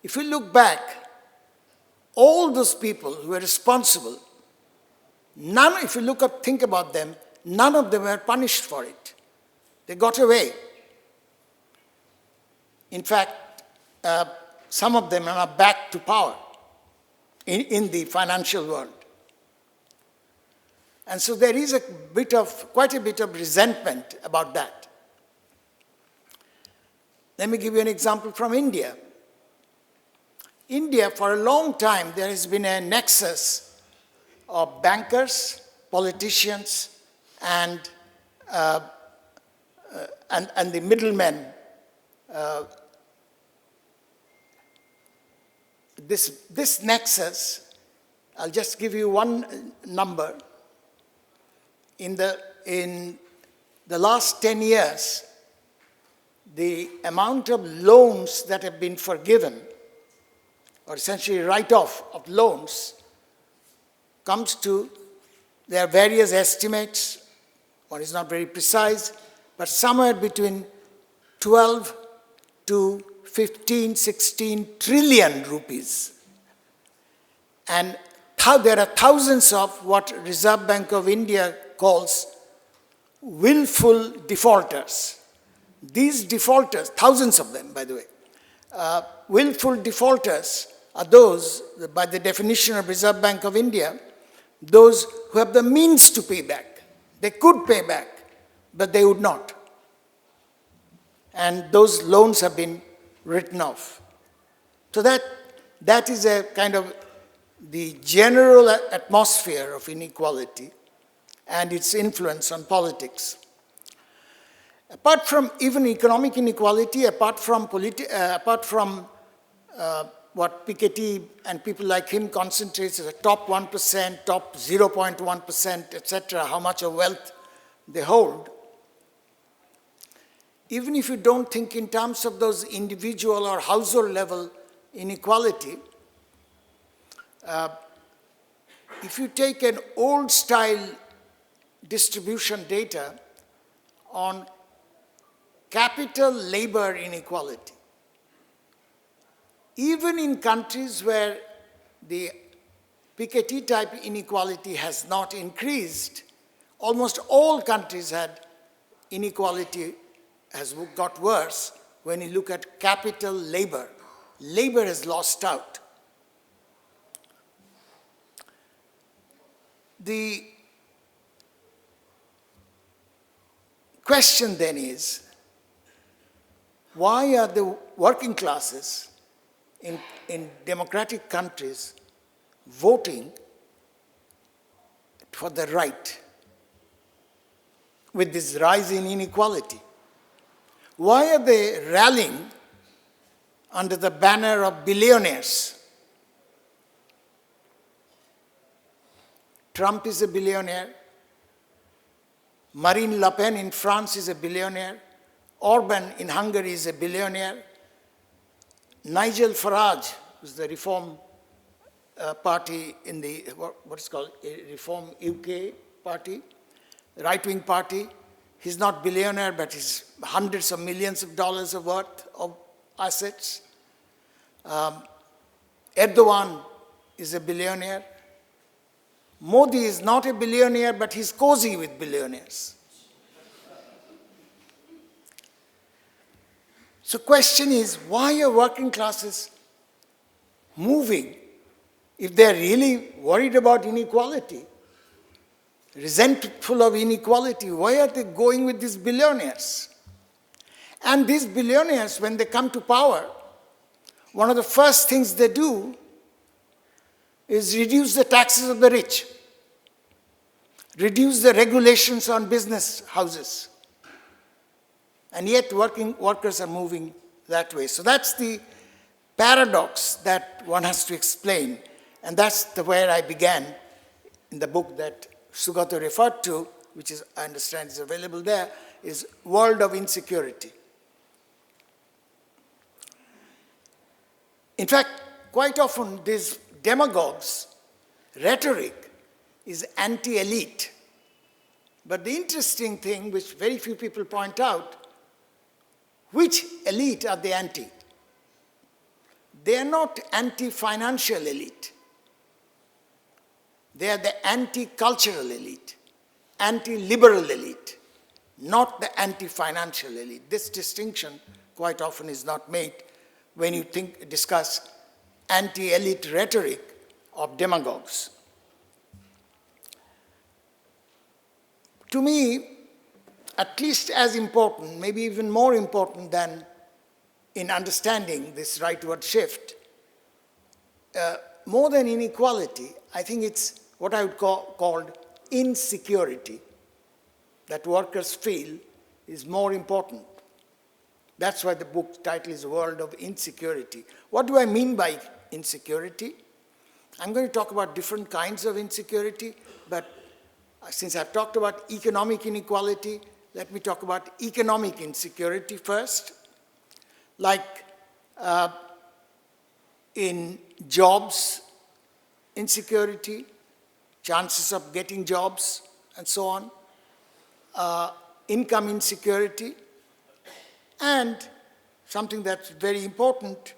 If we look back, all those people who were responsible, if you think about them, none of them were punished for it. They got away. In fact, some of them are back to power in the financial world. And so there is quite a bit of resentment about that. Let me give you an example from India. India, for a long time, there has been a nexus of bankers, politicians, and the middlemen. This nexus, I'll just give you one number. In the last 10 years, the amount of loans that have been forgiven, or essentially write-off of loans, comes to, there are various estimates, one is not very precise, but somewhere between 12 to 15, 16 trillion rupees. And there are thousands of what Reserve Bank of India calls willful defaulters. These defaulters, thousands of them, by the way, willful defaulters are those, by the definition of Reserve Bank of India, those who have the means to pay back. They could pay back, but they would not. And those loans have been written off. So that is a kind of the general atmosphere of inequality and its influence on politics. Apart from even economic inequality, apart from what Piketty and people like him concentrates as the top 1%, top 0.1%, etc., how much of wealth they hold, even if you don't think in terms of those individual or household level inequality, if you take an old style distribution data on capital labor inequality, even in countries where the Piketty type inequality has not increased, almost all countries had inequality has got worse when you look at capital labor. Labor has lost out. The question then is, why are the working classes in democratic countries voting for the right with this rise in inequality? Why are they rallying under the banner of billionaires? Trump is a billionaire. Marine Le Pen in France is a billionaire. Orban in Hungary is a billionaire. Nigel Farage, who's the Reform Party in the, what's called, Reform UK Party, the right-wing party, he's not billionaire, but he's hundreds of millions of dollars of worth of assets. Erdogan is a billionaire. Modi is not a billionaire, but he's cozy with billionaires. So question is, why are working classes moving if they're really worried about inequality, resentful of inequality? Why are they going with these billionaires? And these billionaires, when they come to power, one of the first things they do is reduce the taxes of the rich, reduce the regulations on business houses. And yet workers are moving that way. So that's the paradox that one has to explain. And that's where I began in the book that Sugata referred to, which is, I understand is available there, is World of Insecurity. In fact, quite often these demagogues' rhetoric is anti-elite. But the interesting thing, which very few people point out, which elite are they anti? They are not anti-financial elite. They are the anti-cultural elite, anti-liberal elite, not the anti-financial elite. This distinction quite often is not made when you discuss anti-elite rhetoric of demagogues. To me, at least as important, maybe even more important than in understanding this rightward shift, more than inequality, I think it's what I would call insecurity that workers feel is more important. That's why the book title is World of Insecurity. What do I mean by insecurity? I'm going to talk about different kinds of insecurity, but since I've talked about economic inequality, let me talk about economic insecurity first. Like in jobs insecurity, chances of getting jobs, and so on, income insecurity, and something that's very important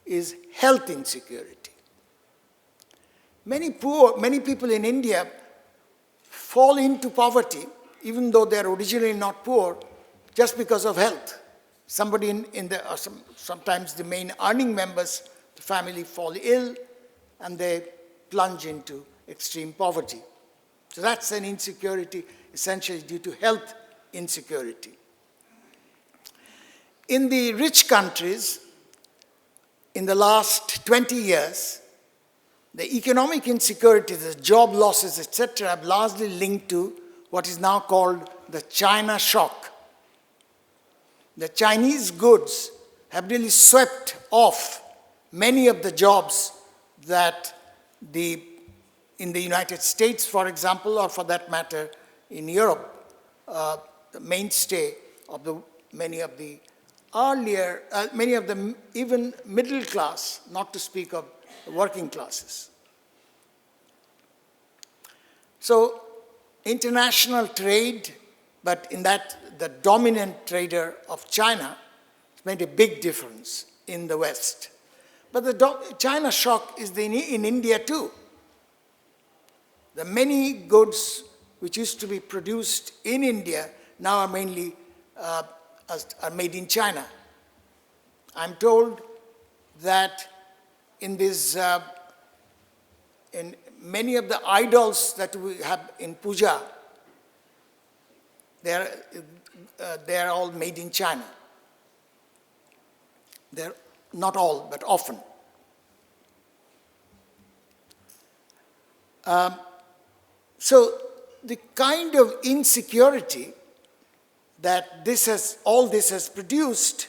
is health insecurity. Many people in India fall into poverty, even though they're originally not poor, just because of health. Somebody sometimes the main earning members of the family fall ill, and they plunge into extreme poverty. So that's an insecurity essentially due to health insecurity. In the rich countries, in the last 20 years, the economic insecurity, the job losses, etc., have largely linked to what is now called the China shock. The Chinese goods have really swept off many of the jobs that in the United States, for example, or for that matter, in Europe, the mainstay of many of the even middle class, not to speak of the working classes. So international trade, but in that the dominant trader of China, has made a big difference in the West. But the China shock is in India too. The many goods which used to be produced in India now are mainly are made in China. I'm told that in many of the idols that we have in puja, they're all made in China. They're not all, but often. So the kind of insecurity that all this has produced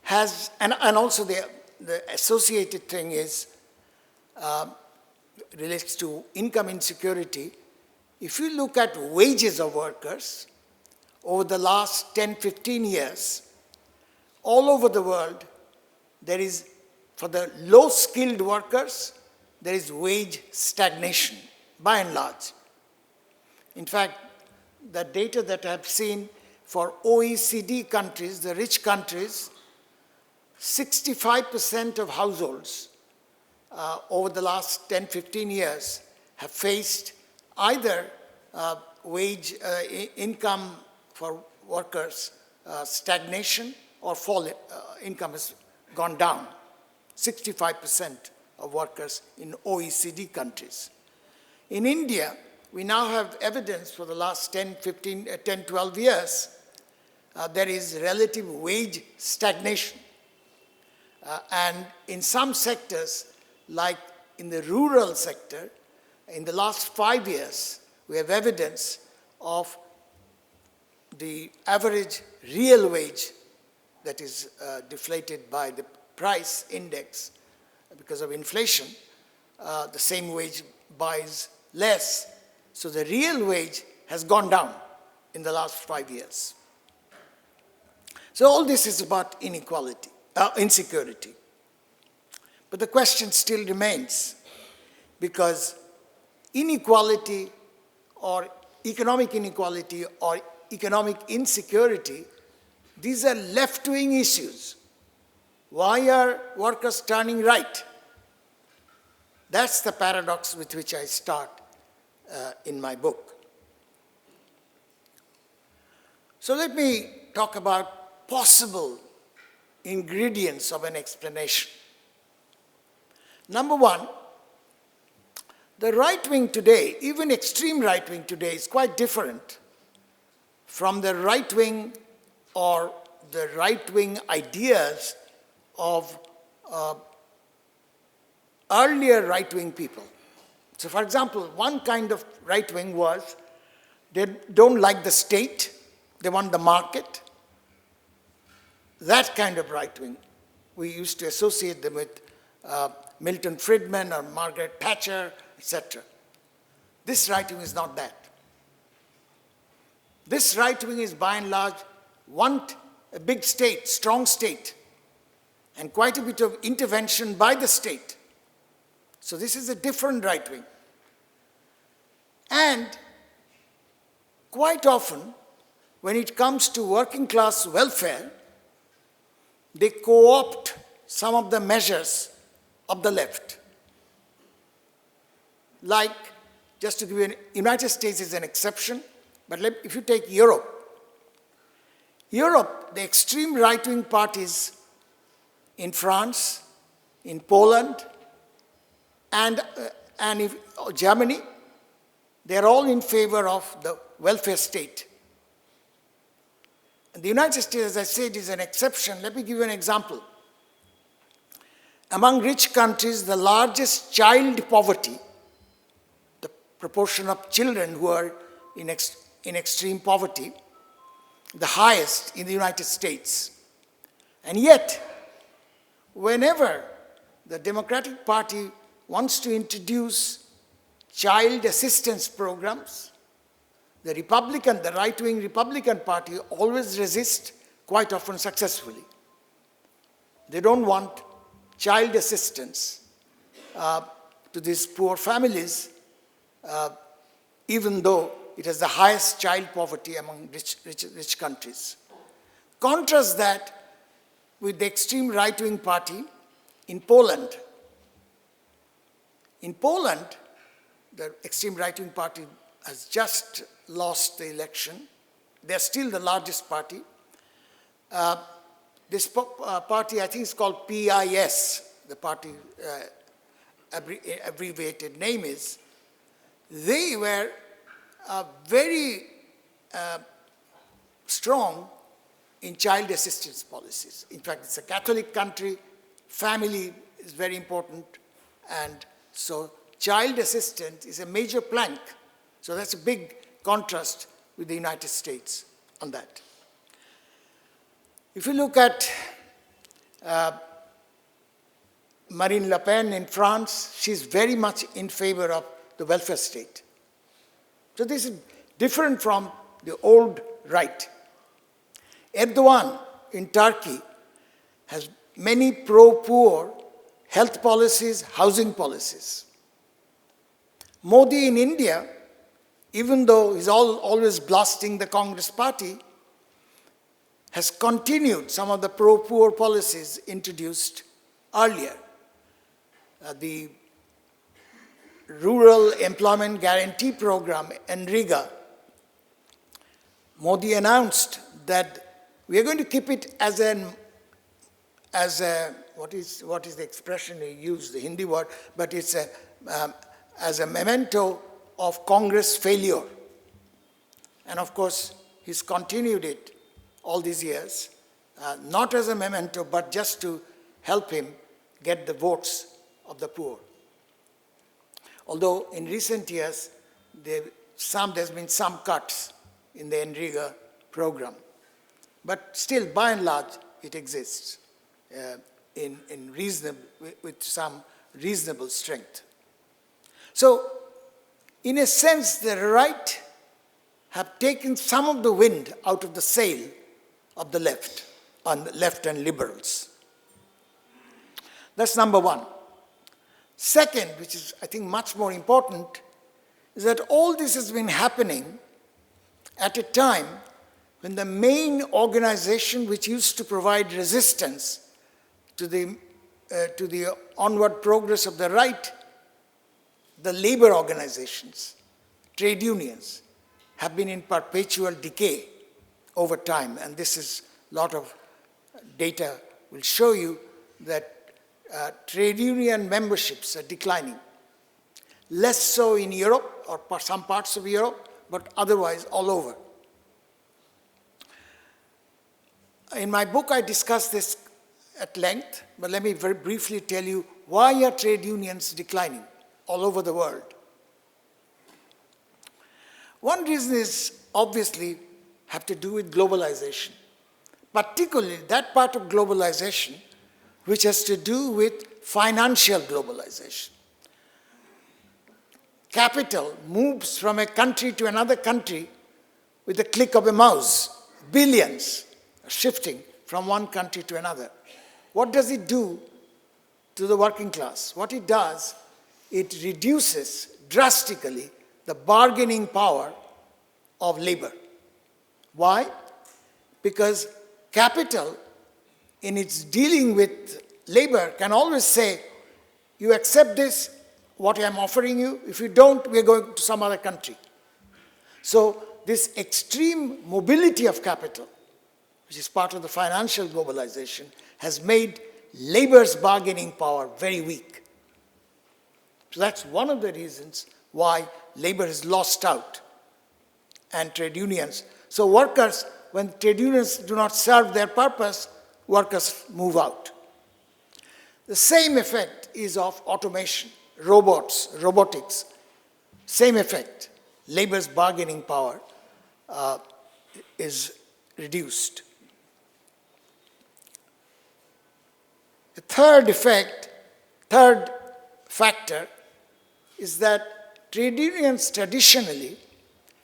and also the associated thing relates to income insecurity. If you look at wages of workers over the last 10, 15 years, all over the world, there is, for the low-skilled workers, there is wage stagnation, by and large. In fact, the data that I've seen for OECD countries, the rich countries, 65% of households over the last 10, 15 years have faced either income for workers stagnation or fall. Income has gone down. 65% of workers in OECD countries. In India, we now have evidence for the last 10, 12 years, there is relative wage stagnation. And in some sectors, like in the rural sector, in the last 5 years, we have evidence of the average real wage that is deflated by the price index because of inflation. The same wage buys less. So the real wage has gone down in the last 5 years. So all this is about insecurity. But the question still remains, because inequality or economic inequality or economic insecurity, these are left-wing issues. Why are workers turning right? That's the paradox with which I start in my book. So let me talk about possible ingredients of an explanation. Number one, the right wing today, even extreme right wing today, is quite different from the right wing or the right wing ideas of earlier right wing people. So for example, one kind of right wing was they don't like the state, they want the market. That kind of right wing. We used to associate them with Milton Friedman or Margaret Thatcher, etc. This right wing is not that. This right wing is by and large want a big state, strong state, and quite a bit of intervention by the state. So this is a different right wing. And quite often, when it comes to working class welfare, they co-opt some of the measures of the left. Like, just to give you United States is an exception, but if you take Europe, the extreme right-wing parties in France, in Poland, and Germany, they're all in favor of the welfare state. The United States, as I said, is an exception. Let me give you an example. Among rich countries, the largest child poverty, the proportion of children who are in extreme poverty, the highest in the United States. And yet, whenever the Democratic Party wants to introduce child assistance programs, the right-wing Republican Party always resists, quite often successfully. They don't want child assistance to these poor families, even though it has the highest child poverty among rich countries. Contrast that with the extreme right-wing party in Poland. In Poland, the extreme right-wing party has just lost the election. They're still the largest party. This party, I think it's called PIS, the party abbreviated name is. They were very strong in child assistance policies. In fact, it's a Catholic country, family is very important, and so child assistance is a major plank. So that's a big contrast with the United States on that. If you look at Marine Le Pen in France, she's very much in favor of the welfare state. So this is different from the old right. Erdogan in Turkey has many pro-poor health policies, housing policies. Modi in India, even though he's always blasting the Congress party, has continued some of the pro-poor policies introduced earlier. The Rural Employment Guarantee Program, NREGA, Modi announced that we are going to keep it as a what is the expression he used, the Hindi word, but it's as a memento of Congress failure. And of course, he's continued it all these years, not as a memento, but just to help him get the votes of the poor. Although in recent years, there's been some cuts in the NREGA program. But still, by and large, it exists with some reasonable strength. So, in a sense, the right have taken some of the wind out of the sail of the left and liberals. That's number one. Second, which is, I think, much more important, is that all this has been happening at a time when the main organization which used to provide resistance to the onward progress of the right, the labor organizations, trade unions, have been in perpetual decay over time. And this is a lot of data will show you that trade union memberships are declining. Less so in Europe or some parts of Europe, but otherwise all over. In my book, I discuss this at length, but let me very briefly tell you why are trade unions declining all over the world. One reason is obviously have to do with globalization, particularly that part of globalization which has to do with financial globalization. Capital moves from a country to another country with the click of a mouse. Billions are shifting from one country to another. What does it do to the working class? What it does, it reduces drastically the bargaining power of labor. Why? Because capital, in its dealing with labor, can always say, you accept this, what I am offering you. If you don't, we are going to some other country. So this extreme mobility of capital, which is part of the financial globalization, has made labor's bargaining power very weak. So that's one of the reasons why labor has lost out and trade unions. So workers when trade unions do not serve their purpose, workers move out. The same effect is of automation, robotics. Same effect. Labor's bargaining power is reduced. The third factor is that trade unions traditionally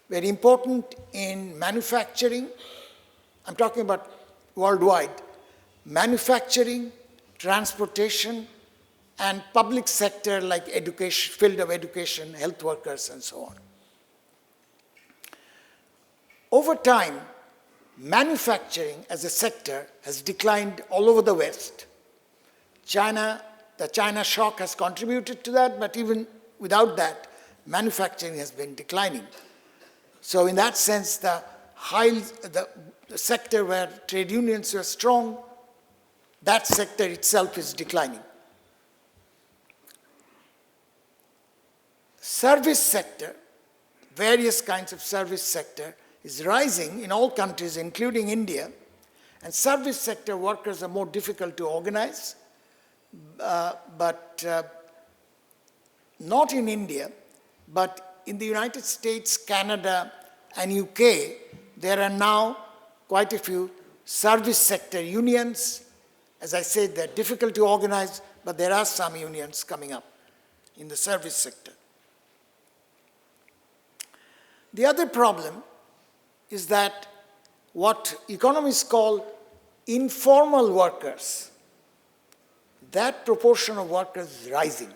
were important in manufacturing. I'm talking about worldwide. Manufacturing, transportation, and public sector like education, field of education, health workers, and so on. Over time, manufacturing as a sector has declined all over the West. The China shock has contributed to that, but even without that, manufacturing has been declining. So in that sense, the sector where trade unions were strong, that sector itself is declining. Service sector, various kinds of service sector, is rising in all countries, including India, and service sector workers are more difficult to organize, but not in India, but in the United States, Canada, and UK, there are now quite a few service sector unions. As I said, they're difficult to organize, but there are some unions coming up in the service sector. The other problem is that what economists call informal workers, that proportion of workers is rising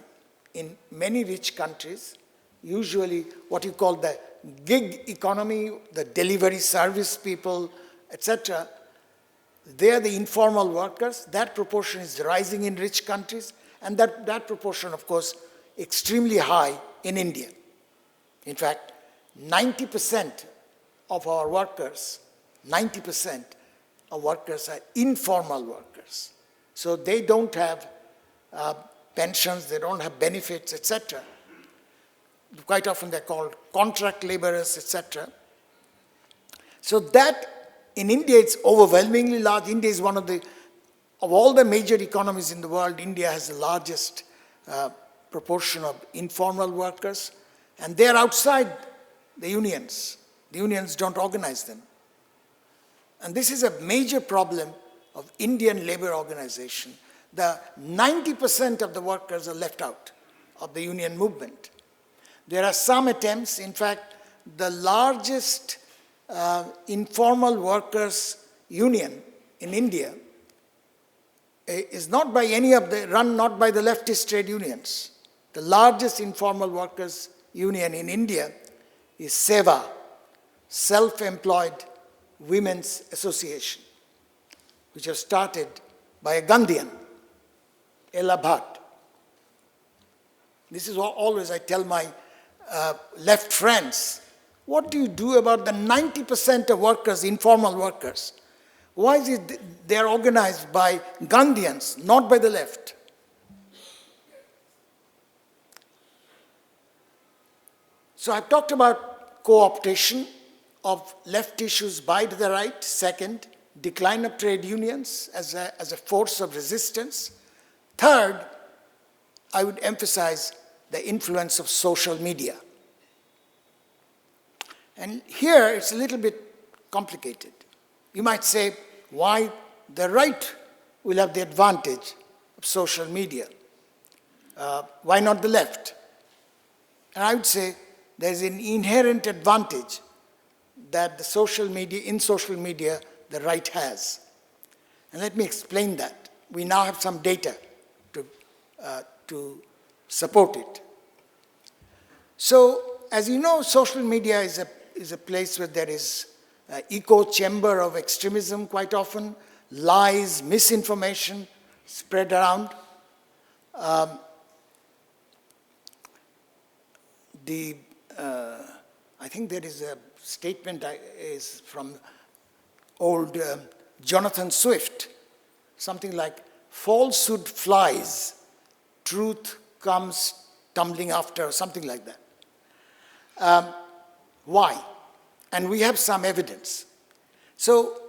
in many rich countries, usually what you call the gig economy, the delivery service people, etc. They are the informal workers. That proportion is rising in rich countries, and that proportion, of course, extremely high in India. In fact, 90% of our workers, 90% of workers are informal workers. So they don't have pensions, they don't have benefits, etc. Quite often they're called contract laborers, etc. So that, in India, it's overwhelmingly large. India is one of all the major economies in the world, India has the largest proportion of informal workers, and they're outside the unions. The unions don't organize them. And this is a major problem of Indian labor organization. The 90% of the workers are left out of the union movement. There are some attempts, in fact, the largest informal workers union in India is not by run not by the leftist trade unions. The largest informal workers union in India is SEVA, Self-Employed Women's Association, which was started by a Gandhian, Ella Bhatt. This is what always I tell my left friends. What do you do about the 90% of workers, informal workers? Why is it they're organized by Gandhians, not by the left? So I've talked about co-optation of left issues by the right. Second, decline of trade unions as a force of resistance. Third, I would emphasize the influence of social media. And here it's a little bit complicated. You might say, why the right will have the advantage of social media? Why not the left? And I would say there's an inherent advantage that in social media, the right has. And let me explain that. We now have some data to support it. So, as you know, social media is a place where there is an echo chamber of extremism quite often, lies, misinformation spread around. I think there is a statement is from old Jonathan Swift, something like, falsehood flies, truth comes tumbling after, or something like that. Why? And we have some evidence. So,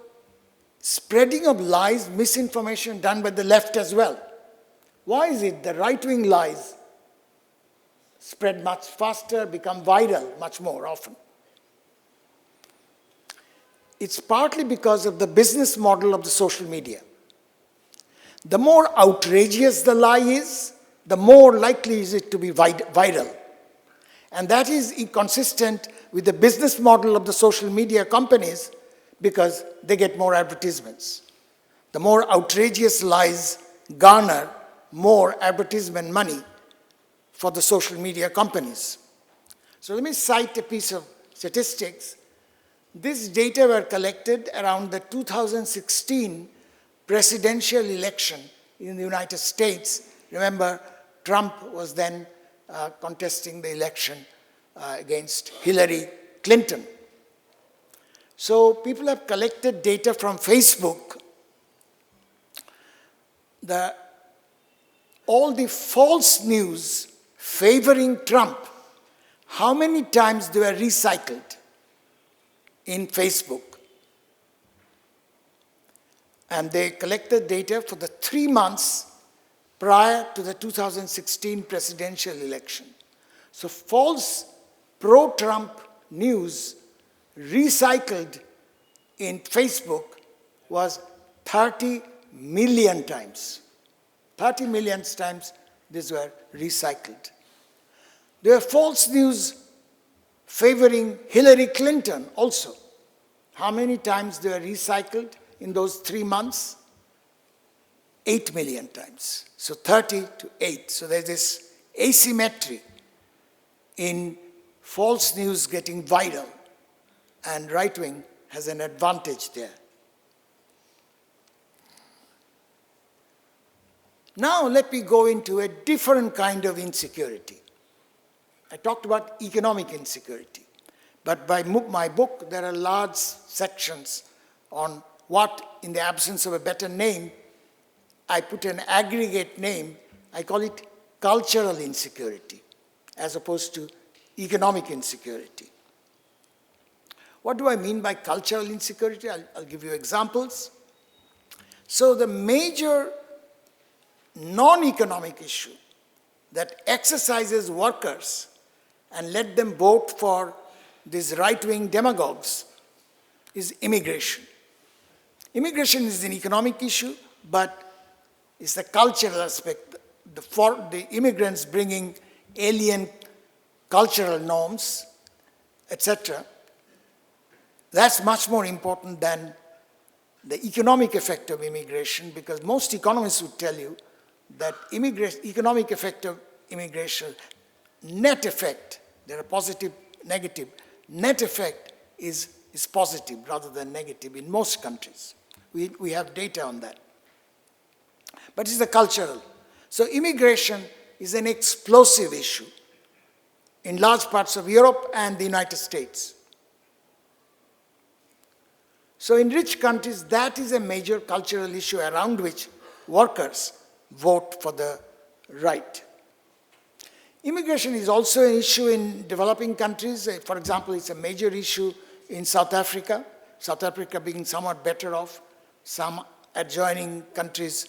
spreading of lies, misinformation done by the left as well. Why is it the right-wing lies spread much faster, become viral much more often? It's partly because of the business model of the social media. The more outrageous the lie is, the more likely is it to be viral. And that is inconsistent with the business model of the social media companies because they get more advertisements. The more outrageous lies garner more advertisement money for the social media companies. So let me cite a piece of statistics. This data were collected around the 2016 presidential election in the United States. Remember, Trump was then contesting the election against Hillary Clinton. So people have collected data from Facebook. All the false news favoring Trump, how many times they were recycled in Facebook. And they collected data for the 3 months prior to the 2016 presidential election. So false pro-Trump news recycled in Facebook was 30 million times. 30 million times these were recycled. There were false news favoring Hillary Clinton also. How many times they were recycled in those 3 months? 8 million times. So 30 to 8. So there's this asymmetry in false news getting viral, and right-wing has an advantage there. Now let me go into a different kind of insecurity. I talked about economic insecurity, but by my book there are large sections on what, in the absence of a better name, I put an aggregate name. I call it cultural insecurity as opposed to economic insecurity. What do I mean by cultural insecurity? I'll give you examples. So the major non-economic issue that exercises workers and let them vote for these right-wing demagogues is immigration. Immigration is an economic issue, but it's the cultural aspect. The immigrants bringing alien cultural norms, etc. That's much more important than the economic effect of immigration, because most economists would tell you that economic effect of immigration, net effect, there are positive, negative, net effect is positive rather than negative in most countries. We have data on that. But it's the cultural. So immigration is an explosive issue in large parts of Europe and the United States. So in rich countries, that is a major cultural issue around which workers vote for the right. Immigration is also an issue in developing countries. For example, it's a major issue in South Africa. South Africa being somewhat better off. Some adjoining countries,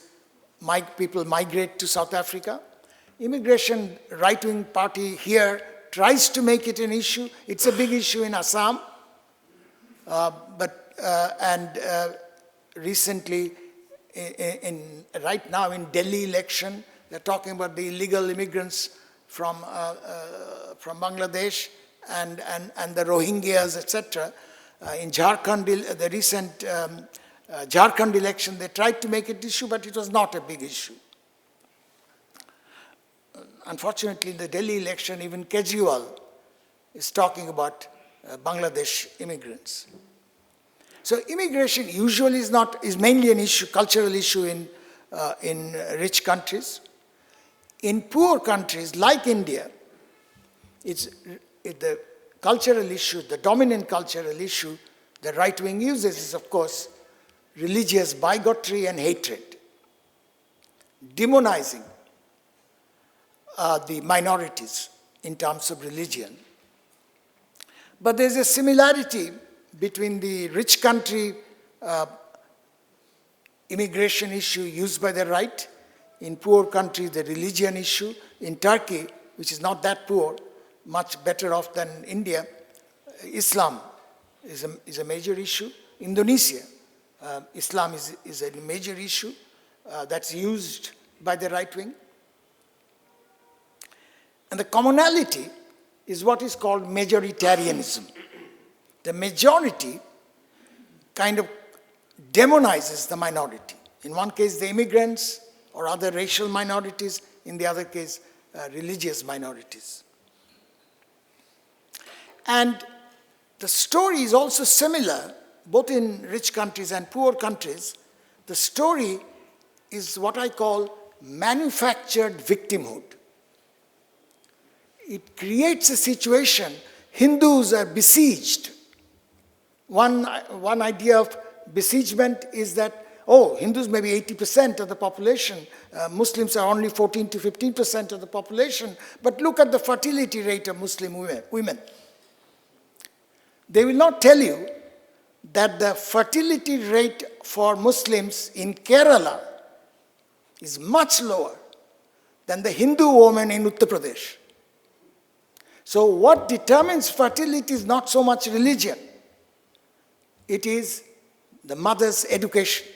people migrate to South Africa. Immigration, right-wing party here tries to make it an issue. It's a big issue in Assam. Recently, right now in Delhi election, they're talking about the illegal immigrants from Bangladesh and the Rohingyas, etc. In Jharkhand, the recent Jharkhand election, they tried to make it an issue, but it was not a big issue. Unfortunately, in the Delhi election, even Kejriwal is talking about Bangladesh immigrants. So immigration usually is mainly an issue, cultural issue in rich countries. In poor countries like India, the cultural issue, the dominant cultural issue the right wing uses is, of course, religious bigotry and hatred, demonizing the minorities in terms of religion. But there's a similarity between the rich country immigration issue used by the right. In poor countries, the religion issue. In Turkey, which is not that poor, much better off than India, Islam is a major issue. Indonesia, Islam is a major issue that's used by the right wing. And the commonality is what is called majoritarianism. The majority kind of demonizes the minority. In one case, the immigrants or other racial minorities, in the other case, religious minorities. And the story is also similar, both in rich countries and poor countries. The story is what I call manufactured victimhood. It creates a situation, Hindus are besieged. One idea of besiegement is that, Hindus may be 80% of the population, Muslims are only 14 to 15% of the population, but look at the fertility rate of Muslim women. They will not tell you that the fertility rate for Muslims in Kerala is much lower than the Hindu woman in Uttar Pradesh. So what determines fertility is not so much religion. It is the mother's education.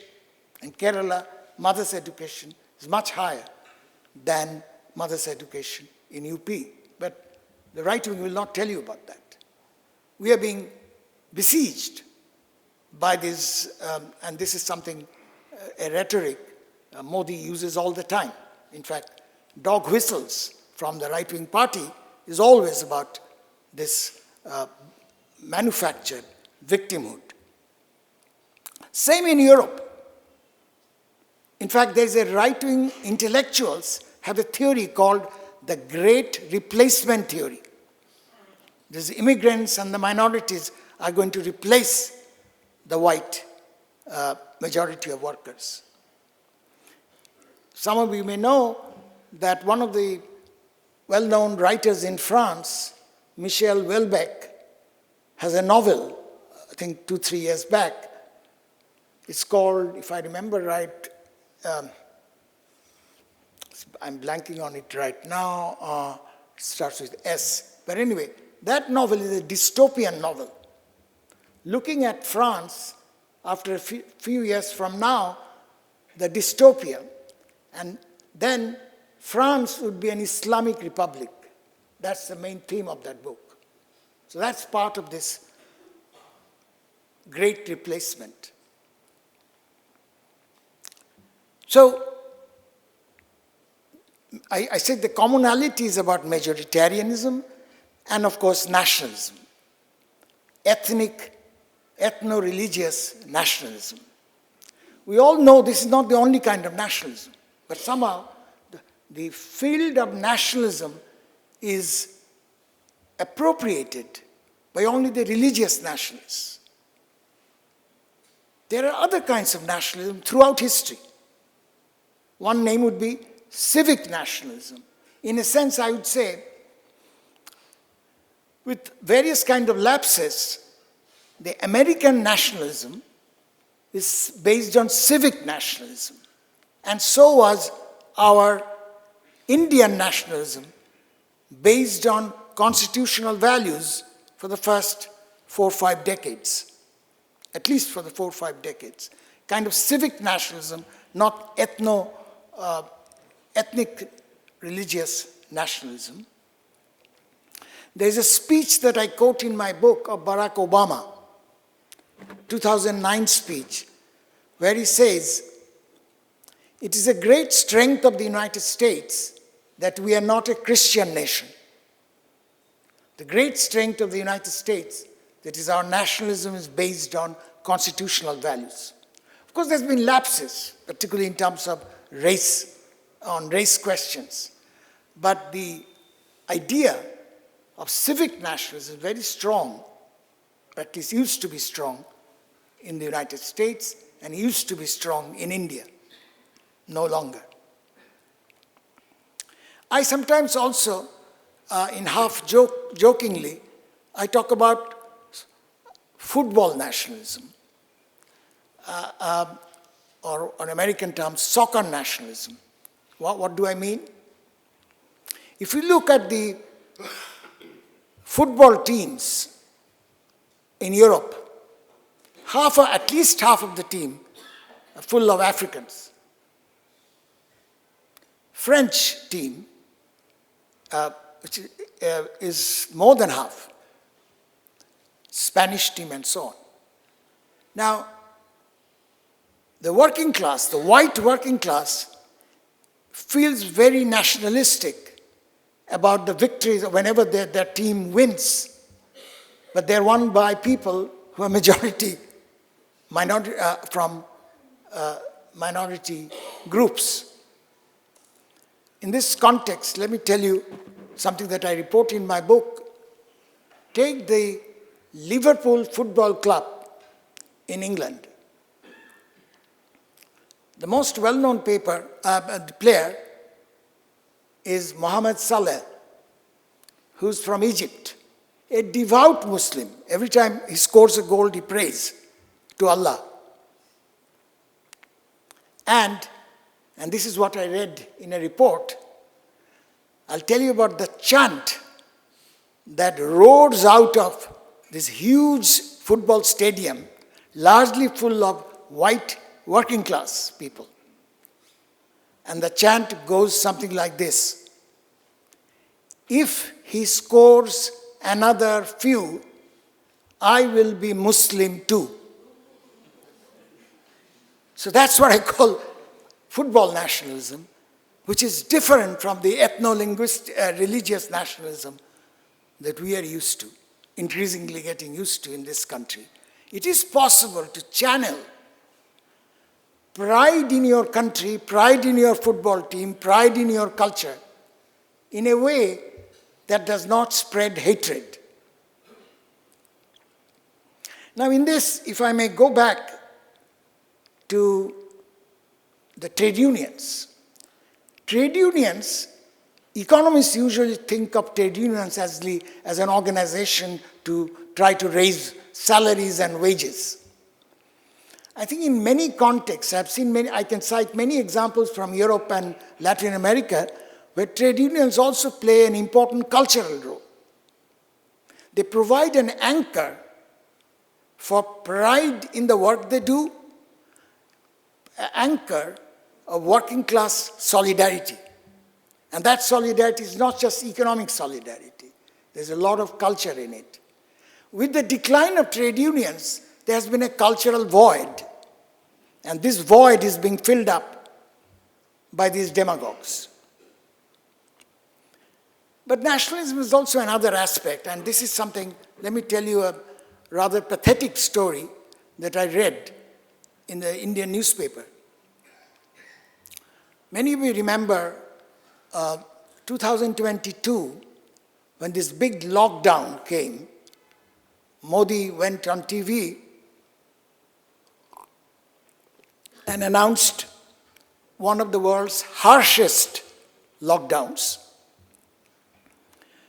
In Kerala, mother's education is much higher than mother's education in UP. But the right wing will not tell you about that. We are being besieged by this, and this is something, a rhetoric Modi uses all the time. In fact, dog whistles from the right-wing party is always about this manufactured victimhood. Same in Europe. In fact, there's a right-wing intellectuals have a theory called the Great Replacement Theory. These immigrants and the minorities are going to replace the white majority of workers. Some of you may know that one of the well-known writers in France, Michel Houellebecq, has a novel, I think 2-3 years back. It's called, if I remember right, I'm blanking on it right now, it starts with S. But anyway, that novel is a dystopian novel. Looking at France, after a few years from now, the dystopia, and then France would be an Islamic republic. That's the main theme of that book. So that's part of this great replacement. So I said the commonality is about majoritarianism and, of course, nationalism, ethno-religious nationalism. We all know this is not the only kind of nationalism, but somehow the field of nationalism is appropriated by only the religious nationalists. There are other kinds of nationalism throughout history. One name would be civic nationalism. In a sense, I would say, with various kinds of lapses, the American nationalism is based on civic nationalism. And so was our Indian nationalism, based on constitutional values for the first 4 or 5 decades, at least for the 4 or 5 decades. Kind of civic nationalism, not ethnic religious nationalism. There's a speech that I quote in my book of Barack Obama, 2009 speech, where he says, "It is a great strength of the United States that we are not a Christian nation. The great strength of the United States, that is our nationalism is based on constitutional values." Of course, there's been lapses, particularly in terms of race, on race questions. But the idea of civic nationalism is very strong, or at least used to be strong in the United States and used to be strong in India. No longer. I sometimes also, in jokingly, I talk about football nationalism. or on American terms, soccer nationalism. What do I mean? If you look at the football teams in Europe, at least half of the team are full of Africans. French team, which is more than half. Spanish team and so on. Now, the working class, the white working class, feels very nationalistic about the victories whenever their team wins. But they're won by people who are from minority groups. In this context, let me tell you something that I report in my book. Take the Liverpool Football Club in England. The most well-known player is Mohammed Salah, who's from Egypt, a devout Muslim. Every time he scores a goal, he prays to Allah. And this is what I read in a report, I'll tell you about the chant that roars out of this huge football stadium, largely full of white working class people. And the chant goes something like this: if he scores another few, I will be Muslim too. So that's what I call football nationalism, which is different from the ethno-linguistic, religious nationalism that we are used to, increasingly getting used to in this country. It is possible to channel pride in your country, pride in your football team, pride in your culture, in a way that does not spread hatred. Now in this, if I may go back to the trade unions. Trade unions, economists usually think of trade unions as an organization to try to raise salaries and wages. I think in many contexts, I can cite many examples from Europe and Latin America where trade unions also play an important cultural role. They provide an anchor for pride in the work they do, an anchor of working class solidarity. And that solidarity is not just economic solidarity. There's a lot of culture in it. With the decline of trade unions, there has been a cultural void. And this void is being filled up by these demagogues. But nationalism is also another aspect, and this is something, let me tell you a rather pathetic story that I read in the Indian newspaper. Many of you remember 2022, when this big lockdown came. Modi went on TV and announced one of the world's harshest lockdowns.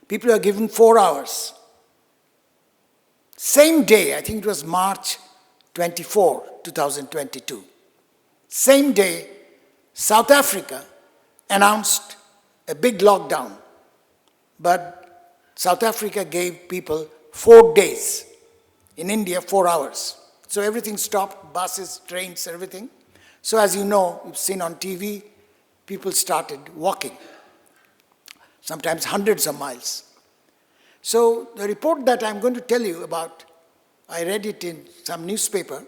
People are given 4 hours. Same day, I think it was March 24, 2022. Same day, South Africa announced a big lockdown. But South Africa gave people 4 days. In India, 4 hours. So everything stopped, buses, trains, everything. So as you know, you've seen on TV, people started walking, sometimes hundreds of miles. So the report that I'm going to tell you about, I read it in some newspaper,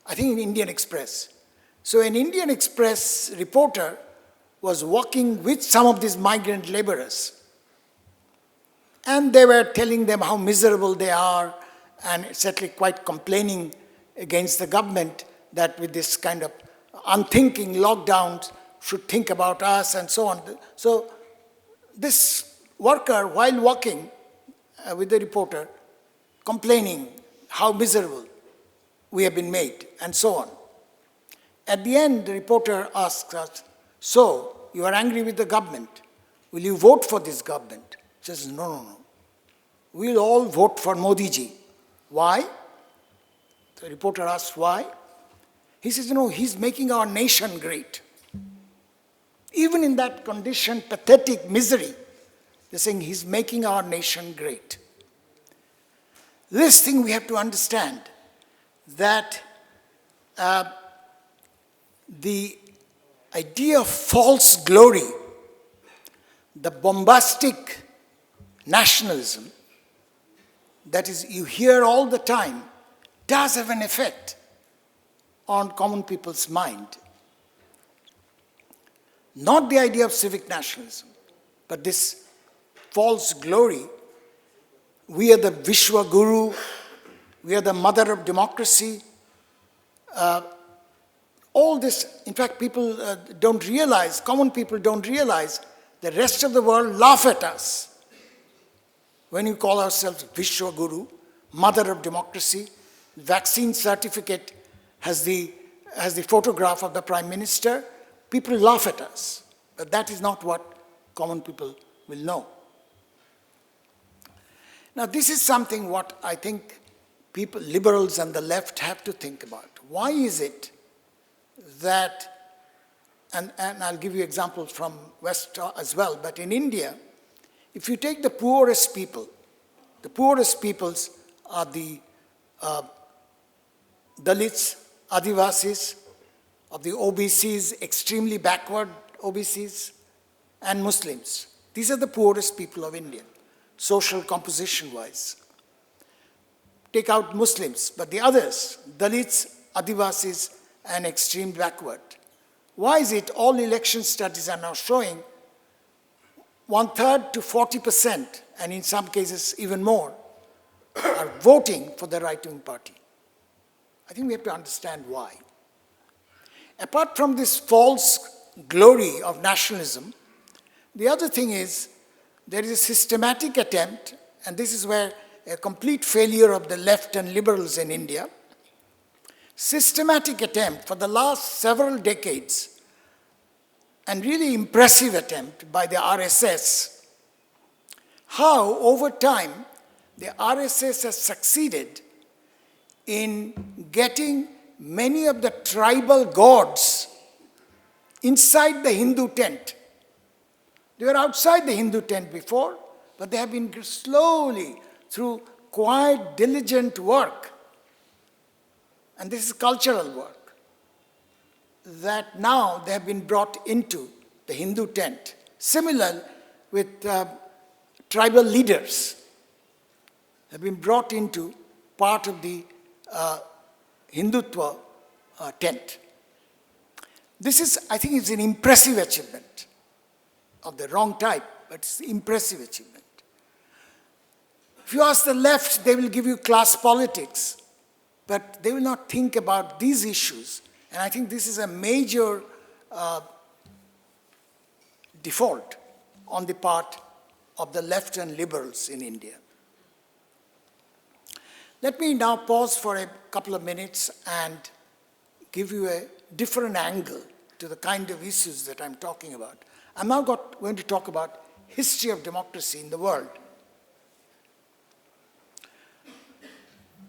I think in Indian Express. So an Indian Express reporter was walking with some of these migrant laborers. And they were telling them how miserable they are, and certainly quite complaining against the government that with this kind of unthinking lockdowns should think about us and so on. So this worker, while walking with the reporter, complaining how miserable we have been made and so on. At the end, the reporter asks us, so you are angry with the government. Will you vote for this government? He says, no. We'll all vote for Modi ji. Why? The reporter asks why. He says, you know, he's making our nation great. Even in that condition, pathetic misery, they're saying he's making our nation great. This thing we have to understand, that the idea of false glory, the bombastic nationalism, that is, you hear all the time, does have an effect on common people's mind. Not the idea of civic nationalism, but this false glory. We are the Vishwa Guru, we are the mother of democracy. All this, in fact, people don't realize, common people don't realize, the rest of the world laugh at us when you call ourselves Vishwa Guru, mother of democracy. Vaccine certificate has the photograph of the Prime Minister. People laugh at us, but that is not what common people will know. Now, this is something what I think people, liberals and the left, have to think about. Why is it that, and I'll give you examples from West as well, but in India, if you take the poorest peoples are the Dalits, Adivasis, of the OBCs, extremely backward OBCs, and Muslims. These are the poorest people of India, social composition-wise. Take out Muslims, but the others, Dalits, Adivasis, and extreme backward. Why is it all election studies are now showing 1/3 to 40%, and in some cases even more, are voting for the right-wing party? I think we have to understand why. Apart from this false glory of nationalism, the other thing is there is a systematic attempt, and this is where a complete failure of the left and liberals in India, systematic attempt for the last several decades, and really impressive attempt by the RSS, how over time the RSS has succeeded in getting many of the tribal gods inside the Hindu tent. They were outside the Hindu tent before, but they have been slowly, through quiet, diligent work, and this is cultural work, that now they have been brought into the Hindu tent. Similar with tribal leaders have been brought into part of the Hindutva tent. This is, I think, is an impressive achievement of the wrong type, but it's an impressive achievement. If you ask the left, they will give you class politics, but they will not think about these issues. And I think this is a major default on the part of the left and liberals in India. Let me now pause for a couple of minutes and give you a different angle to the kind of issues that I'm talking about. I'm now going to talk about history of democracy in the world.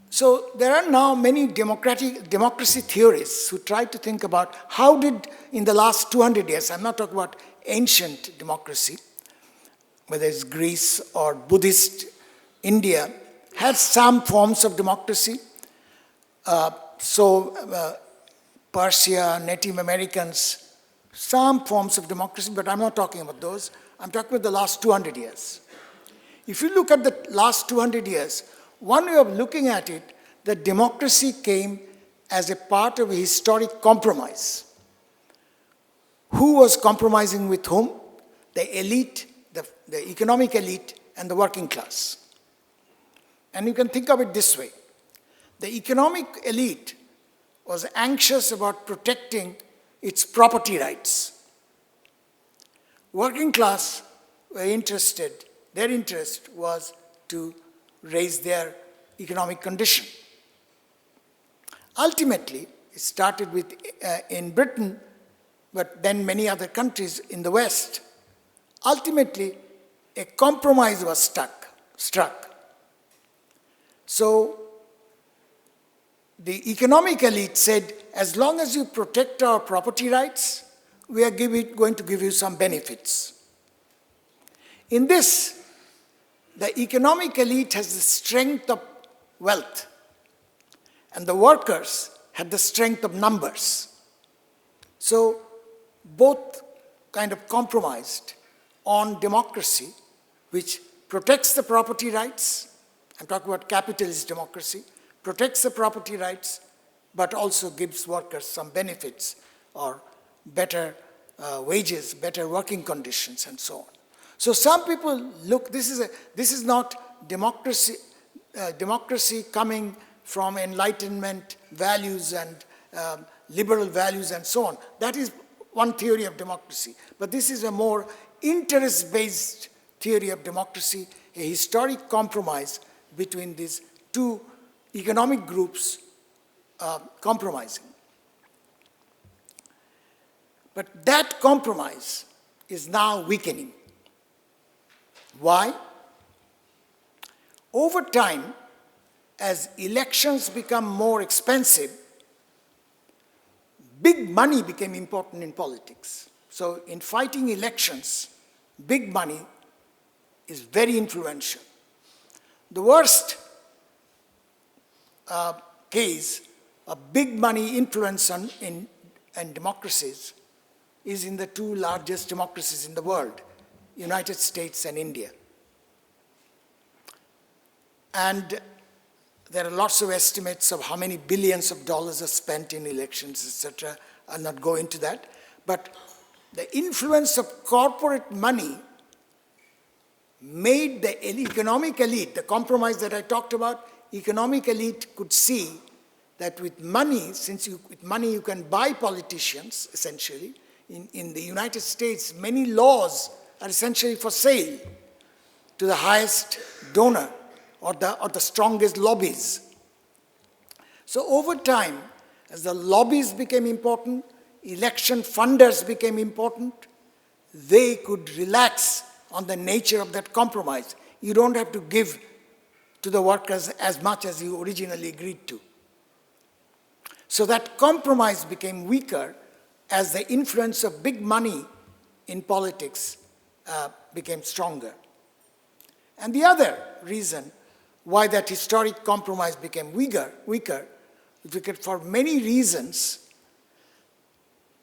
So there are now many democracy theorists who try to think about how did, in the last 200 years, I'm not talking about ancient democracy, whether it's Greece or Buddhist India, had some forms of democracy. Persia, Native Americans, some forms of democracy, but I'm not talking about those. I'm talking about the last 200 years. If you look at the last 200 years, one way of looking at it, that democracy came as a part of a historic compromise. Who was compromising with whom? The elite, the economic elite, and the working class. And you can think of it this way. The economic elite was anxious about protecting its property rights. Working class were interested, their interest was to raise their economic condition. Ultimately, it started with in Britain, but then many other countries in the West. Ultimately, a compromise was struck. So the economic elite said, as long as you protect our property rights, we are going to give you some benefits. In this, the economic elite has the strength of wealth, and the workers had the strength of numbers. So both kind of compromised on democracy, which protects the property rights. I'm talking about capitalist democracy, protects the property rights, but also gives workers some benefits or better wages, better working conditions, and so on. So some people look, this is not democracy, democracy coming from Enlightenment values and liberal values and so on. That is one theory of democracy. But this is a more interest-based theory of democracy, a historic compromise between these two economic groups compromising. But that compromise is now weakening. Why? Over time, as elections become more expensive, big money became important in politics. So in fighting elections, big money is very influential. The worst case of big money influence in democracies is in the two largest democracies in the world, United States and India. And there are lots of estimates of how many billions of dollars are spent in elections, etc. I'll not go into that. But the influence of corporate money made the economic elite, the compromise that I talked about, economic elite could see that with money, with money you can buy politicians, essentially. In the United States, many laws are essentially for sale to the highest donor or the strongest lobbies. So over time, as the lobbies became important, election funders became important, they could relax on the nature of that compromise. You don't have to give to the workers as much as you originally agreed to. So that compromise became weaker as the influence of big money in politics became stronger. And the other reason why that historic compromise became weaker, because for many reasons,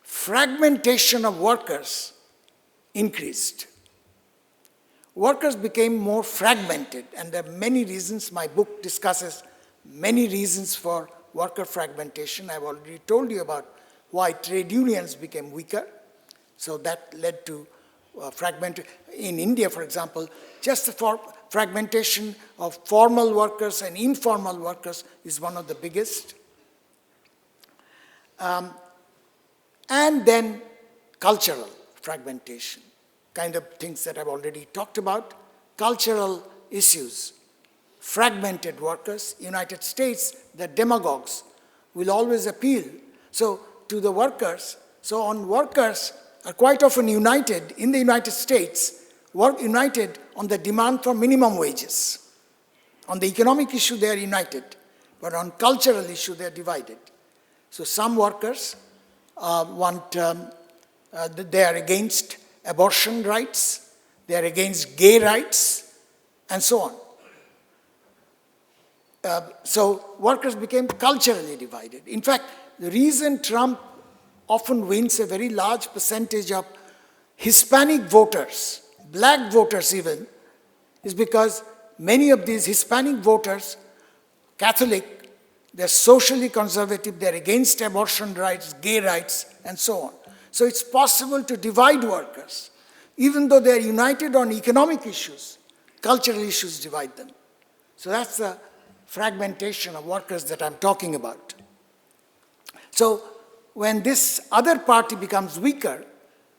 fragmentation of workers increased. Workers became more fragmented, and there are many reasons. My book discusses many reasons for worker fragmentation. I've already told you about why trade unions became weaker. So that led to fragmentation. In India, for example, just the fragmentation of formal workers and informal workers is one of the biggest. And then cultural fragmentation, kind of things that I've already talked about. Cultural issues, fragmented workers. United States, the demagogues will always appeal to the workers. So workers are quite often united in the United States, united on the demand for minimum wages. On the economic issue, they are united, but on cultural issue, they are divided. So some workers they are against abortion rights, they are against gay rights, and so on. So workers became culturally divided. In fact, the reason Trump often wins a very large percentage of Hispanic voters, black voters even, is because many of these Hispanic voters, Catholic, they're socially conservative, they're against abortion rights, gay rights, and so on. So it's possible to divide workers. Even though they're united on economic issues, cultural issues divide them. So that's the fragmentation of workers that I'm talking about. So when this other party becomes weaker,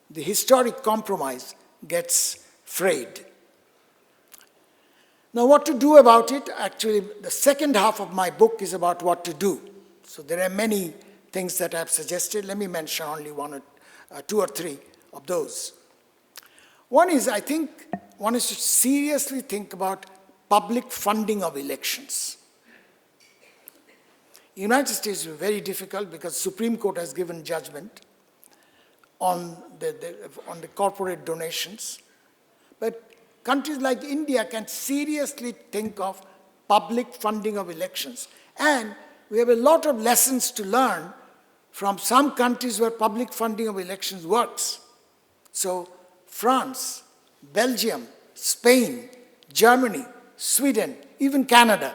the historic compromise gets frayed. Now, what to do about it? Actually, the second half of my book is about what to do. So there are many things that I've suggested. Let me mention only two or three of those. One is, I think, one is to seriously think about public funding of elections. United States is very difficult because Supreme Court has given judgment on the corporate donations. But countries like India can seriously think of public funding of elections. And we have a lot of lessons to learn from some countries where public funding of elections works. So France, Belgium, Spain, Germany, Sweden, even Canada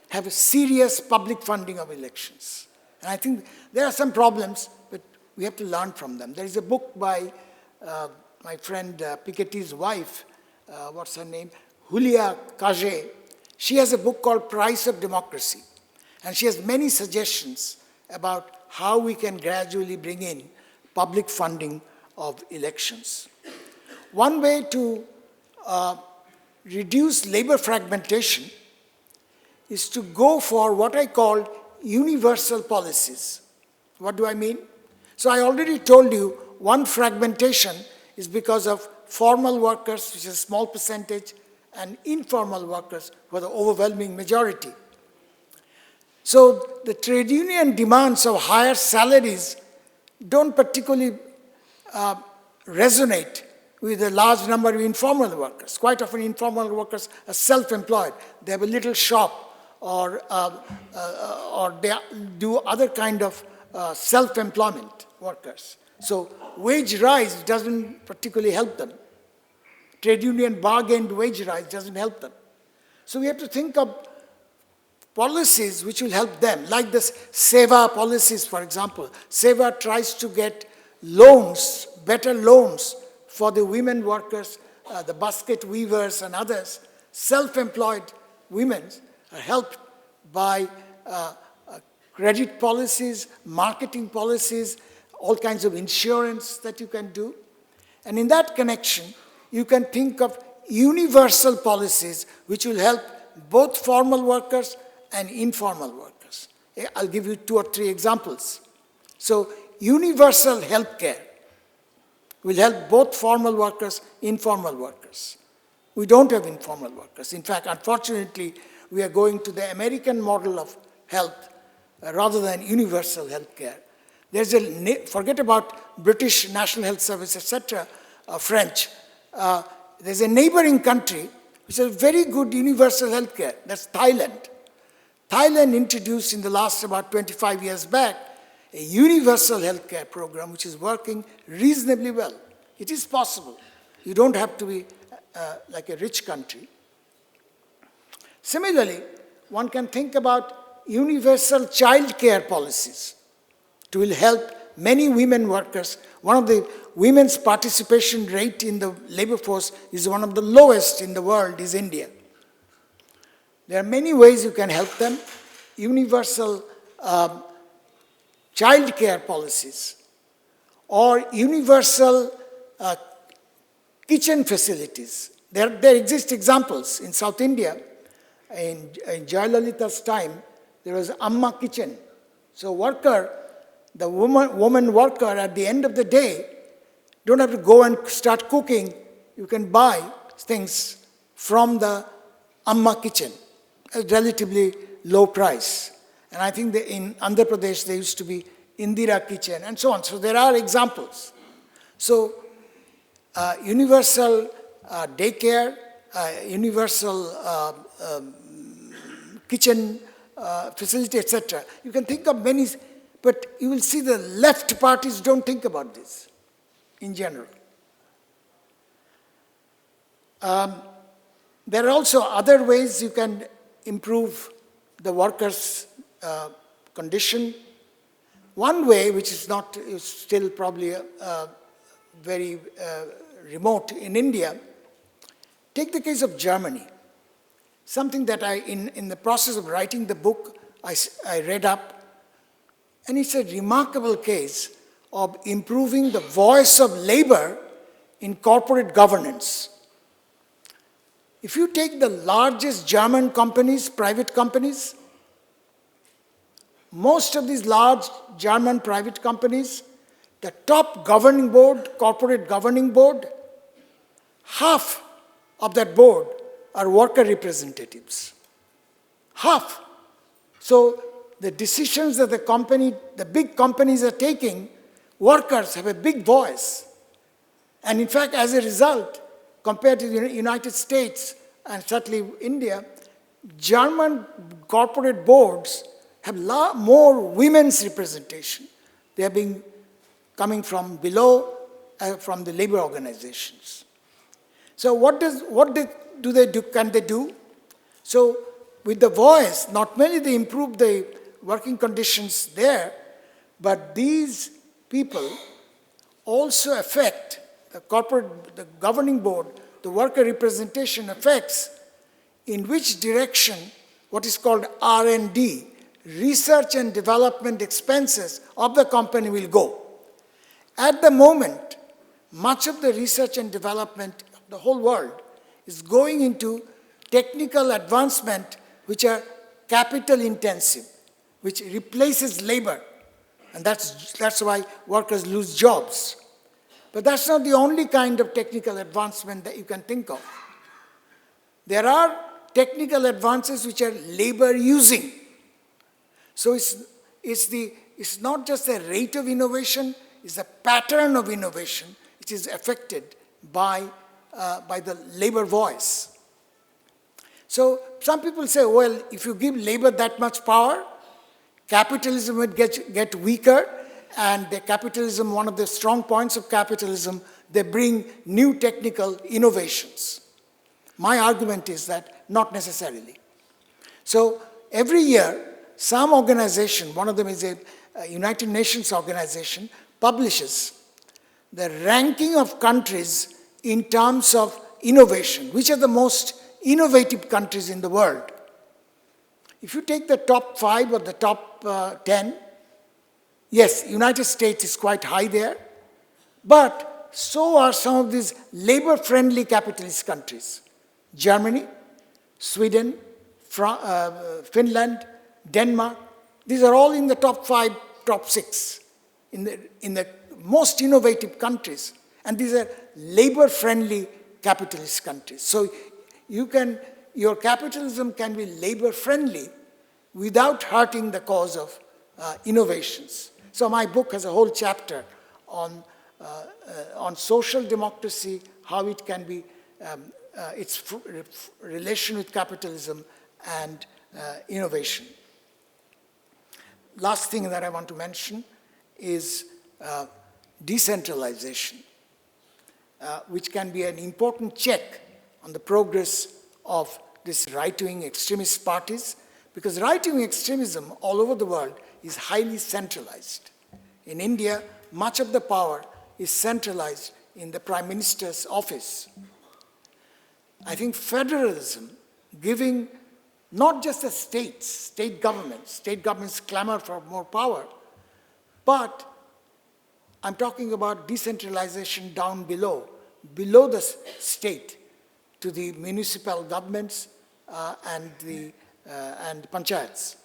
have a serious public funding of elections. And I think there are some problems, but we have to learn from them. There is a book by my friend Piketty's wife, what's her name? Julia Cage. She has a book called Price of Democracy. And she has many suggestions about how we can gradually bring in public funding of elections. One way to reduce labor fragmentation is to go for what I call universal policies. What do I mean? So I already told you one fragmentation is because of formal workers, which is a small percentage, and informal workers, who are the overwhelming majority. So the trade union demands of higher salaries don't particularly resonate with a large number of informal workers. Quite often informal workers are self-employed. They have a little shop or they do other kind of self-employment workers. So wage rise doesn't particularly help them. Trade union bargained wage rise doesn't help them. So we have to think of policies which will help them, like this SEVA policies, for example. SEVA tries to get loans, better loans for the women workers, the basket weavers and others. Self-employed women are helped by credit policies, marketing policies, all kinds of insurance that you can do. And in that connection, you can think of universal policies which will help both formal workers and informal workers. I'll give you 2 or 3 examples. So universal health care will help both formal workers, informal workers. We don't have informal workers. In fact, unfortunately, we are going to the American model of health rather than universal health care. There's forget about British National Health Service, etc., French. There's a neighboring country which has very good universal health care. That's Thailand. Thailand introduced in the last about 25 years back a universal health care program which is working reasonably well. It is possible. You don't have to be like a rich country. Similarly, one can think about universal child care policies to will help many women workers. One of the women's participation rate in the labor force is one of the lowest in the world, is India. There are many ways you can help them. Universal child care policies or universal kitchen facilities. There exist examples in South India. In Jayalalitha's time, there was Amma kitchen. So the woman worker at the end of the day don't have to go and start cooking. You can buy things from the Amma kitchen at a relatively low price. And I think in Andhra Pradesh there used to be Indira kitchen and so on. So there are examples. So universal daycare, universal kitchen facility, etc. You can think of many, but you will see the left parties don't think about this in general. There are also other ways you can improve the workers' condition. One way, which is still probably very remote in India, take the case of Germany. Something that in the process of writing the book, I read up, and it's a remarkable case of improving the voice of labor in corporate governance. If you take the largest German companies, private companies, most of these large German private companies, the top governing board, corporate governing board, half of that board are worker representatives. Half. So the decisions that the big companies are taking, workers have a big voice. And in fact, as a result, compared to the United States and certainly India, German corporate boards have more women's representation. They are coming from below, from the labor organizations. So can they do? So with the voice, not only they improve the working conditions there, but these people also affect the governing board, the worker representation affects in which direction what is called R&D, research and development expenses of the company will go. At the moment, much of the research and development of the whole world is going into technical advancement which are capital intensive, which replaces labor. And that's why workers lose jobs. But that's not the only kind of technical advancement that you can think of. There are technical advances which are labor using. So it's not just a rate of innovation, it's a pattern of innovation which is affected by the labor voice. So some people say, well, if you give labor that much power, capitalism would get weaker, and the capitalism, one of the strong points of capitalism, they bring new technical innovations. My argument is that not necessarily. So every year, some organization, one of them is a United Nations organization, publishes the ranking of countries in terms of innovation, which are the most innovative countries in the world. If you take the top 5 or the top 10, yes, United States is quite high there, but so are some of these labor-friendly capitalist countries. Germany, Sweden, Finland, Denmark, these are all in the top 5, top 6, in the most innovative countries. And these are labor-friendly capitalist countries. So your capitalism can be labor-friendly without hurting the cause of innovations. So my book has a whole chapter on social democracy, how it can be, its relation with capitalism and innovation. Last thing that I want to mention is decentralization, which can be an important check on the progress of these right-wing extremist parties, because right-wing extremism all over the world is highly centralized. In India, much of the power is centralized in the Prime Minister's office. I think federalism, giving not just the states, state governments clamor for more power, but I'm talking about decentralization down below the state, to the municipal governments and panchayats.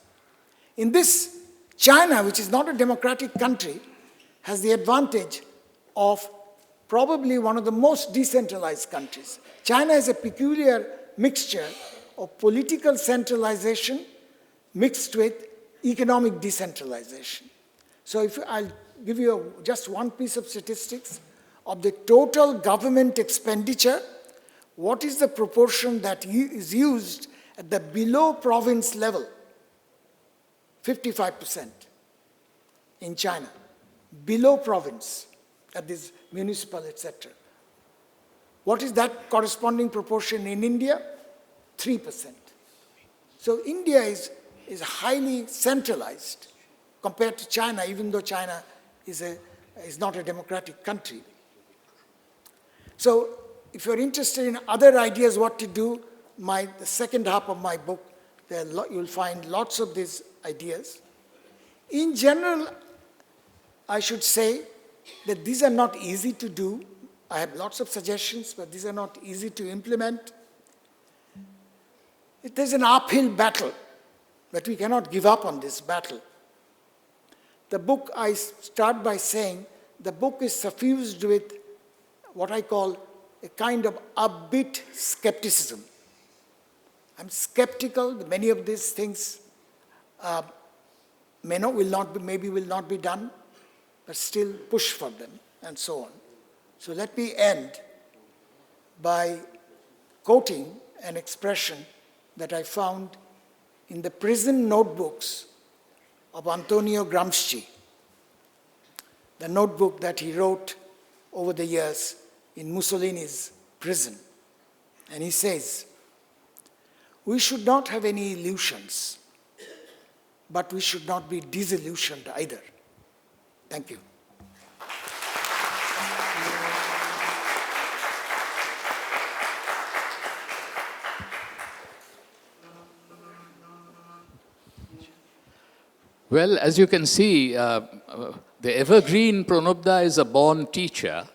In this, China, which is not a democratic country, has the advantage of probably one of the most decentralized countries. China is a peculiar mixture of political centralization mixed with economic decentralization. So I'll give you just one piece of statistics. Of the total government expenditure, what is the proportion that is used at the below province level? 55% in China, below province, at this municipal, etc. What is that corresponding proportion in India? 3%. So India is highly centralized compared to China, even though China is not a democratic country. So if you're interested in other ideas what to do, the second half of my book, you'll find lots of these ideas. In general, I should say that these are not easy to do. I have lots of suggestions, but these are not easy to implement. It is an uphill battle, but we cannot give up on this battle. The book, I start by saying, the book is suffused with what I call a kind of upbeat skepticism. I'm skeptical that many of these things maybe will not be done, but still push for them, and so on. So let me end by quoting an expression that I found in the prison notebooks of Antonio Gramsci, the notebook that he wrote over the years in Mussolini's prison. And he says, "We should not have any illusions, but we should not be disillusioned either." Thank you. Well, as you can see, the evergreen Pranab is a born teacher,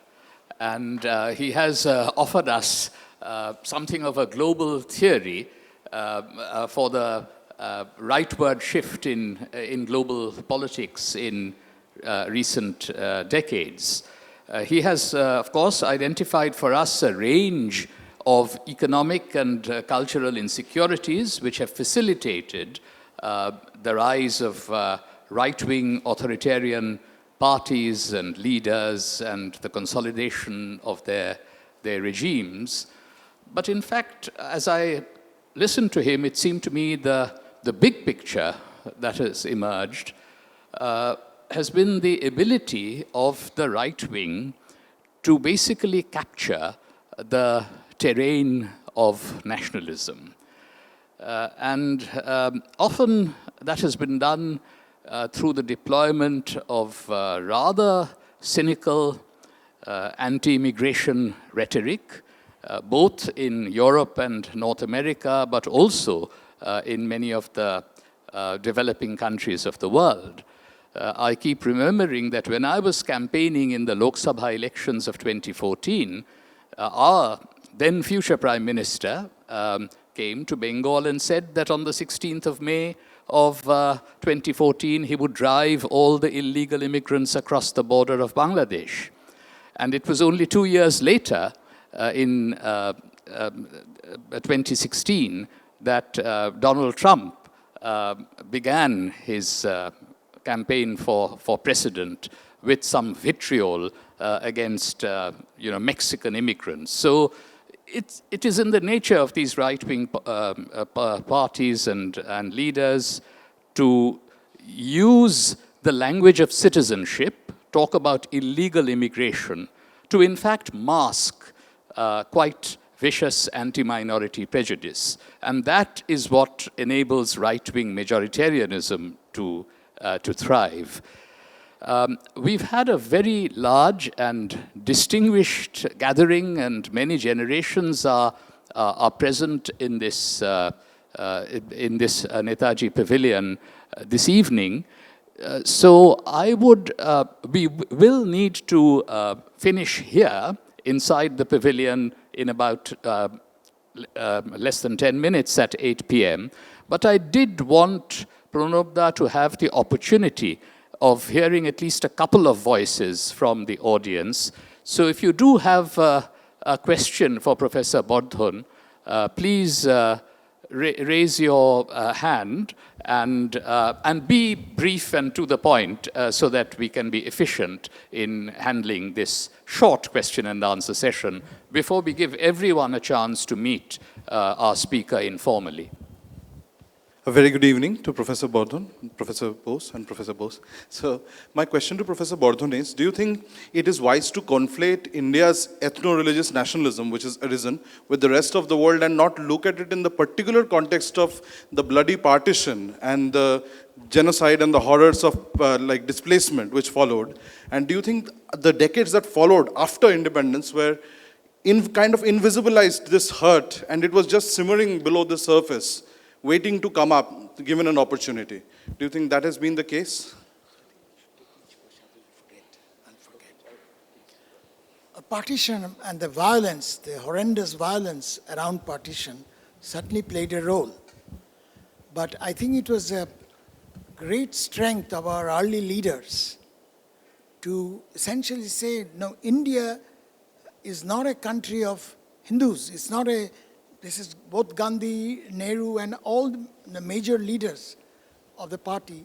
and he has offered us something of a global theory for the rightward shift in global politics in recent decades. He has, of course, identified for us a range of economic and cultural insecurities which have facilitated the rise of right-wing authoritarian parties and leaders and the consolidation of their regimes. But in fact, as I listened to him, it seemed to me the big picture that has emerged has been the ability of the right wing to basically capture the terrain of nationalism. And often that has been done through the deployment of rather cynical anti-immigration rhetoric, both in Europe and North America, but also in many of the developing countries of the world. I keep remembering that when I was campaigning in the Lok Sabha elections of 2014, our then future Prime Minister came to Bengal and said that on the 16th of May of 2014, he would drive all the illegal immigrants across the border of Bangladesh. And it was only 2 years later, in 2016, that Donald Trump began his campaign for president with some vitriol against Mexican immigrants. So it is in the nature of these right-wing parties and leaders to use the language of citizenship, talk about illegal immigration, to in fact mask quite vicious anti-minority prejudice. And that is what enables right-wing majoritarianism to thrive. We've had a very large and distinguished gathering, and many generations are present in this Netaji Pavilion this evening. So we will need to finish here inside the pavilion in about less than 10 minutes at 8 p.m. But I did want Pranab to have the opportunity of hearing at least a couple of voices from the audience. So if you do have a question for Professor Bardhan, please raise your hand and be brief and to the point so that we can be efficient in handling this short question and answer session before we give everyone a chance to meet our speaker informally. A very good evening to Professor Bardhan, Professor Bose, and Professor Bose. So my question to Professor Bardhan is, do you think it is wise to conflate India's ethno-religious nationalism, which has arisen, with the rest of the world and not look at it in the particular context of the bloody partition and the genocide and the horrors of displacement which followed? And do you think the decades that followed after independence were kind of invisibilized this hurt, and it was just simmering below the surface, waiting to come up, given an opportunity? Do you think that has been the case? A partition and the violence, the horrendous violence around partition certainly played a role. But I think it was a great strength of our early leaders to essentially say, no, India is not a country of Hindus. It's not a This is both Gandhi, Nehru, and all the major leaders of the party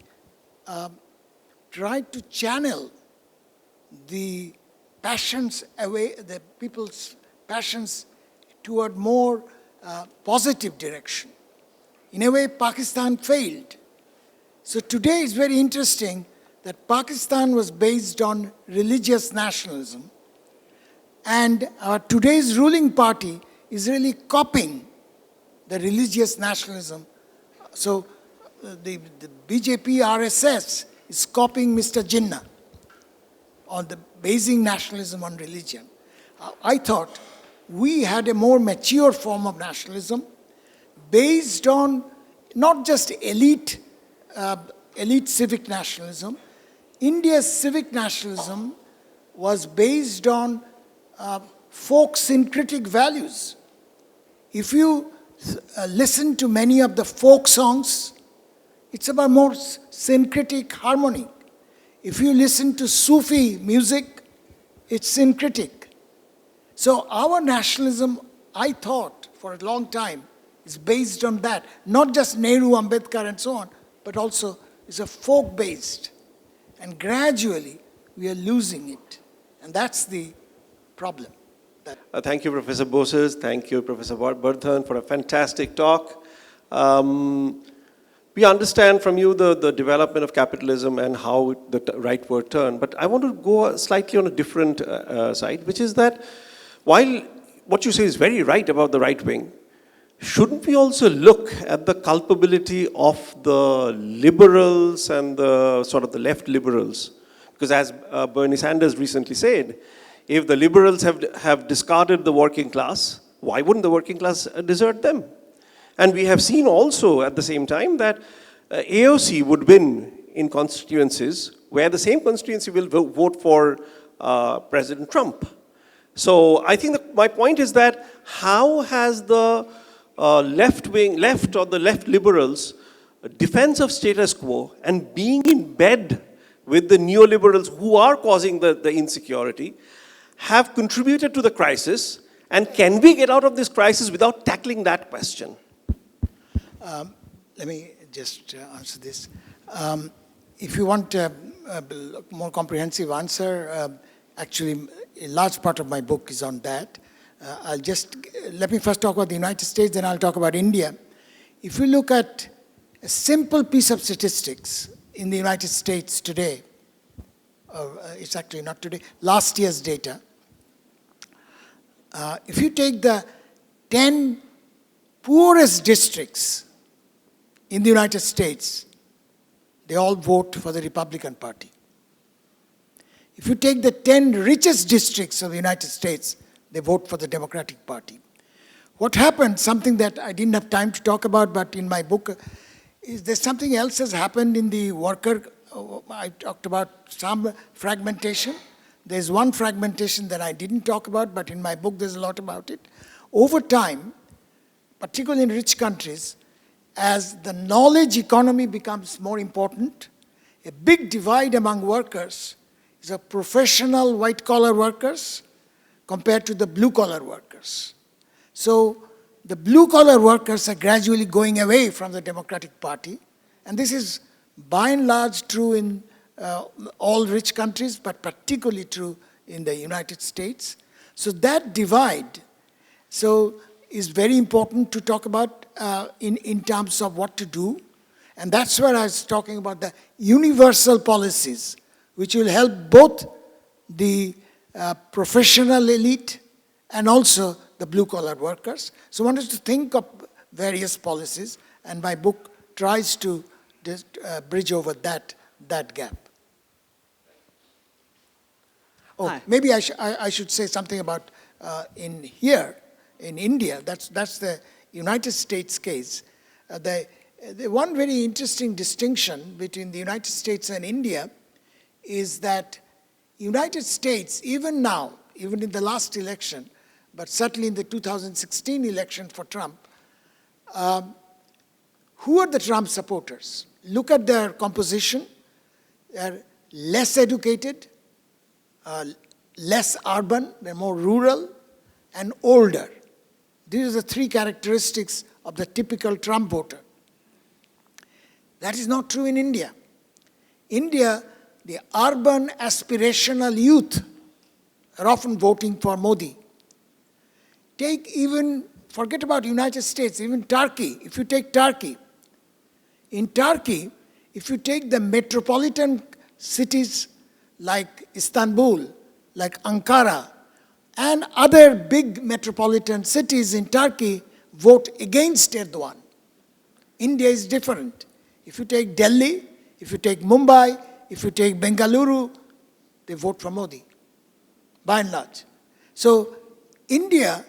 tried to channel the passions away, the people's passions toward more positive direction. In a way, Pakistan failed. So today it's very interesting that Pakistan was based on religious nationalism, and today's ruling party is really copying the religious nationalism. So the BJP RSS is copying Mr. Jinnah on the basing nationalism on religion. I thought we had a more mature form of nationalism based on not just elite civic nationalism. India's civic nationalism was based on folk-syncretic values. If you listen to many of the folk songs, it's about more syncretic harmony. If you listen to Sufi music, it's syncretic. So our nationalism, I thought for a long time, is based on that. Not just Nehru, Ambedkar and so on, but also is a folk-based. And gradually, we are losing it. And that's the problem. Thank you, Professor Bose. Thank you, Professor Bardhan, for a fantastic talk. We understand from you the development of capitalism and how the rightward turned, but I want to go slightly on a different side, which is that while what you say is very right about the right wing, shouldn't we also look at the culpability of the liberals and the sort of the left liberals? Because as Bernie Sanders recently said, if the liberals have discarded the working class, why wouldn't the working class desert them? And we have seen also at the same time that AOC would win in constituencies where the same constituency will vote for President Trump. So I think my point is that how has the left or the left liberals defense of status quo and being in bed with the neoliberals who are causing the insecurity have contributed to the crisis, and can we get out of this crisis without tackling that question? Let me just answer this. If you want a more comprehensive answer, actually a large part of my book is on that. Let me first talk about the United States, then I'll talk about India. If you look at a simple piece of statistics in the United States today, it's actually not today, last year's data, if you take the 10 poorest districts in the United States, they all vote for the Republican Party. If you take the 10 richest districts of the United States, they vote for the Democratic Party. What happened, something that I didn't have time to talk about, but in my book, is there something else has happened in the worker. I talked about some fragmentation. There's one fragmentation that I didn't talk about, but in my book there's a lot about it. Over time, particularly in rich countries, as the knowledge economy becomes more important, a big divide among workers is of professional white-collar workers compared to the blue-collar workers. So the blue-collar workers are gradually going away from the Democratic Party, and this is by and large true in all rich countries, but particularly true in the United States. So that divide is very important to talk about in terms of what to do. And that's where I was talking about the universal policies, which will help both the professional elite and also the blue-collar workers. So I wanted to think of various policies, and my book tries to bridge over that gap. Oh, maybe I should say something about in India. That's the United States case. The one very interesting distinction between the United States and India is that United States, even now, even in the last election, but certainly in the 2016 election for Trump, who are the Trump supporters? Look at their composition. They're less educated, less urban, they're more rural, and older. These are the three characteristics of the typical Trump voter. That is not true in India. India, the urban aspirational youth are often voting for Modi. Forget about United States, even Turkey. If you take Turkey, in Turkey, if you take the metropolitan cities like Istanbul, like Ankara, and other big metropolitan cities in Turkey vote against Erdogan. India is different. If you take Delhi, if you take Mumbai, if you take Bengaluru, they vote for Modi, by and large. So India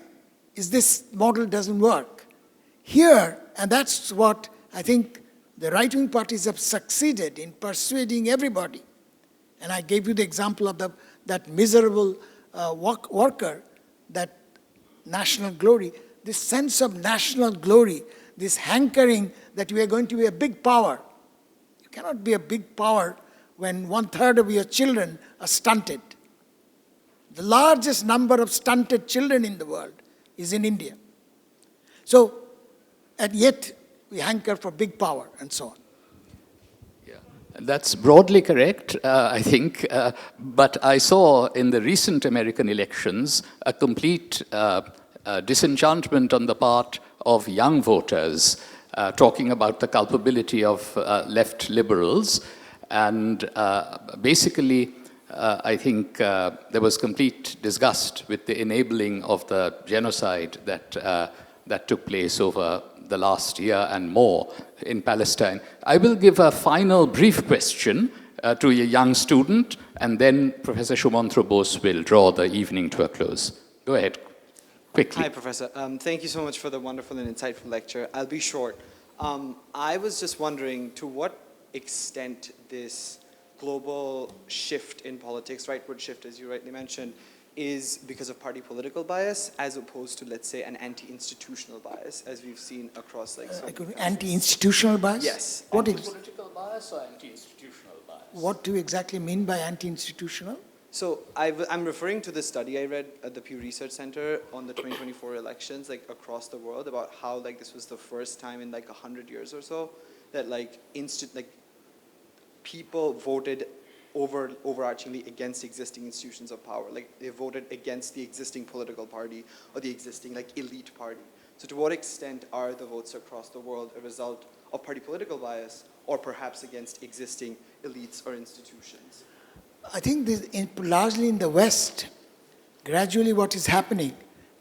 this model doesn't work. Here, and that's what I think the right-wing parties have succeeded in persuading everybody. And I gave you the example of that miserable worker, that national glory, this sense of national glory, this hankering that we are going to be a big power. You cannot be a big power when 1/3 of your children are stunted. The largest number of stunted children in the world is in India. So, and yet we hanker for big power and so on. Yeah, that's broadly correct, I think. But I saw in the recent American elections a complete disenchantment on the part of young voters, talking about the culpability of left liberals. And basically, I think there was complete disgust with the enabling of the genocide that took place over the last year and more in Palestine. I will give a final brief question to a young student, and then Professor Sumantra Bose will draw the evening to a close. Go ahead, quickly. Hi, Professor. Thank you so much for the wonderful and insightful lecture. I'll be short. I was just wondering to what extent this global shift in politics, rightward shift, as you rightly mentioned, is because of party political bias, as opposed to, let's say, an anti-institutional bias, as we've seen across, like, anti-institutional bias? Yes. What is political bias or anti-institutional bias? What do you exactly mean by anti-institutional? So I'm referring to this study I read at the Pew Research Center on the 2024 elections, like across the world, about how like this was the first time in like 100 years or so that people voted overarchingly against existing institutions of power. Like they voted against the existing political party or the existing like elite party. So to what extent are the votes across the world a result of party political bias or perhaps against existing elites or institutions? I think largely in the West, gradually what is happening,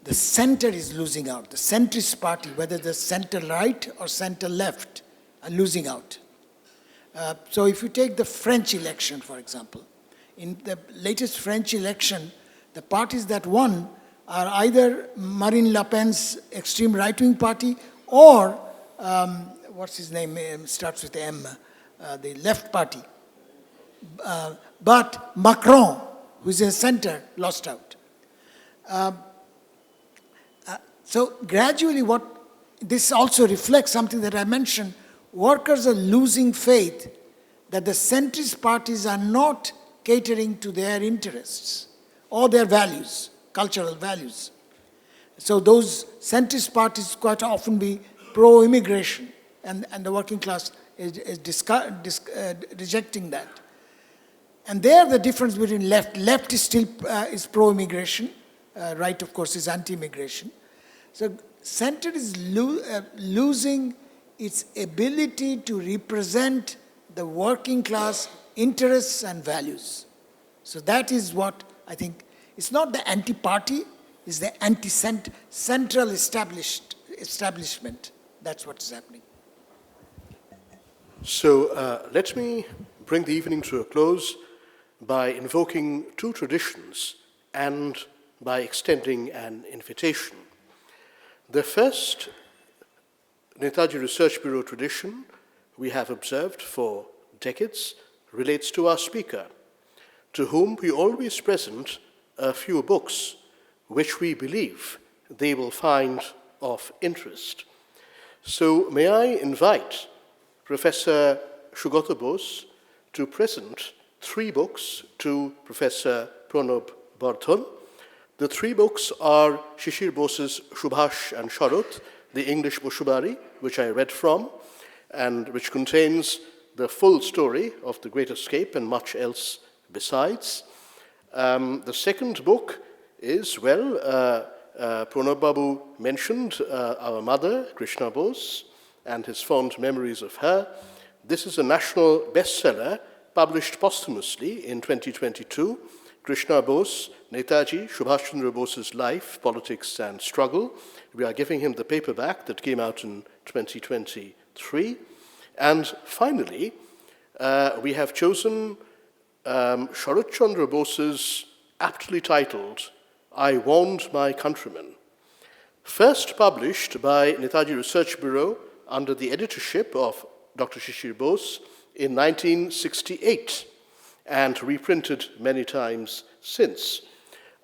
the center is losing out. The centrist party, whether the center right or center left, are losing out. So if you take the French election, for example, in the latest French election, the parties that won are either Marine Le Pen's extreme right-wing party or, what's his name, starts with M, the left party. But Macron, who's in the center, lost out. So gradually this also reflects something that I mentioned. Workers are losing faith that the centrist parties are not catering to their interests or their values, cultural values. So those centrist parties quite often be pro-immigration, and the working class is rejecting that. And there the difference between left is still is pro-immigration, right of course is anti-immigration. So center is losing its ability to represent the working class interests and values. So that is what I think, it's not the anti-party, it's the anti-central establishment. That's what is happening. So let me bring the evening to a close by invoking two traditions and by extending an invitation. The first Netaji Research Bureau tradition we have observed for decades relates to our speaker, to whom we always present a few books which we believe they will find of interest. So may I invite Professor Sumantra Bose to present 3 books to Professor Pranab Bardhan. The 3 books are Sisir Bose's Subhash and Sharad, the English Boshubari, which I read from, and which contains the full story of the Great Escape and much else besides. The second book is, well, Pranab Babu mentioned our mother, Krishna Bose, and his fond memories of her. This is a national bestseller published posthumously in 2022. Krishna Bose, Netaji Subhash Chandra Bose's Life, Politics and Struggle. We are giving him the paperback that came out in 2023. And finally, we have chosen Sharat Chandra Bose's aptly titled I Warned My Countrymen, first published by Netaji Research Bureau under the editorship of Dr. Sisir Bose in 1968 and reprinted many times since.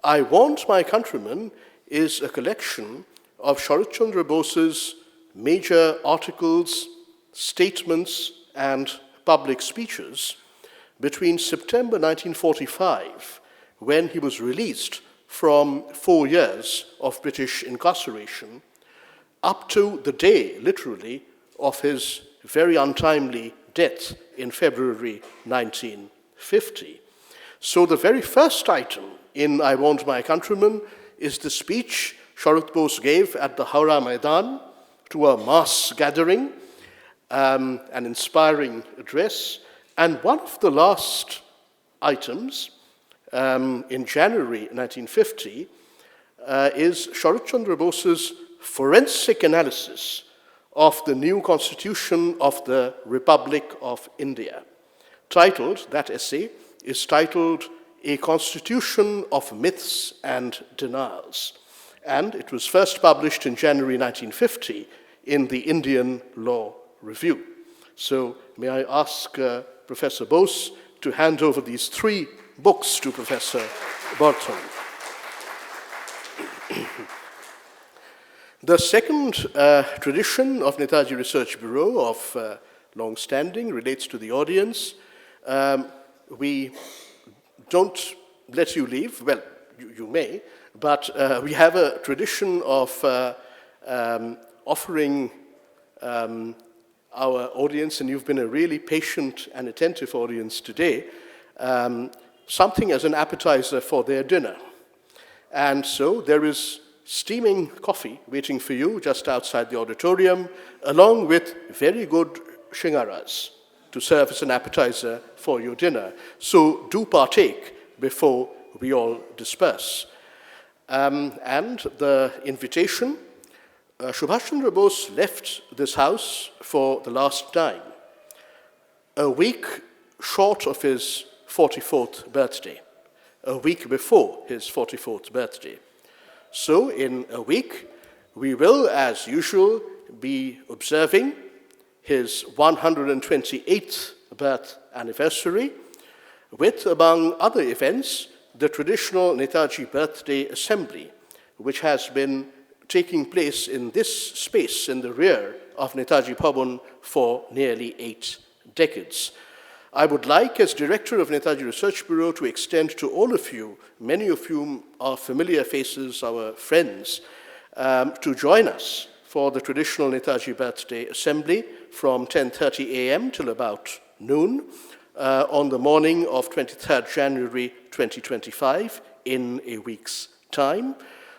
I Warned My Countrymen is a collection of Sharat Chandra Bose's major articles, statements, and public speeches between September 1945, when he was released from 4 years of British incarceration, up to the day, literally, of his very untimely death in February 1950. So the very first item in I Warned My Countrymen is the speech Sharat Bose gave at the Howrah Maidan to a mass gathering, an inspiring address. And one of the last items in January 1950 is Sharat Chandra Bose's forensic analysis of the new constitution of the Republic of India. That essay is titled A Constitution of Myths and Denials. And it was first published in January 1950 in the Indian Law Review. So may I ask Professor Bose to hand over these 3 books to Professor Bardhan. The second tradition of Netaji Research Bureau of long standing relates to the audience. We don't let you leave, well, you may, but we have a tradition of offering our audience, and you've been a really patient and attentive audience today, something as an appetizer for their dinner. And so there is steaming coffee waiting for you just outside the auditorium, along with very good shingaras to serve as an appetizer for your dinner. So do partake before we all disperse. And the invitation, Subhash Chandra Bose left this house for the last time, a week short of his 44th birthday, a week before his 44th birthday. So in a week, we will, as usual, be observing his 128th birth anniversary with, among other events, the traditional Netaji Birthday Assembly, which has been taking place in this space in the rear of Netaji Bhawan for nearly 8 decades. I would like, as director of Netaji Research Bureau, to extend to all of you, many of whom are familiar faces, our friends, to join us for the traditional Netaji Birthday Assembly from 10:30 a.m. till about noon on the morning of 23rd January 2025 in a week's time.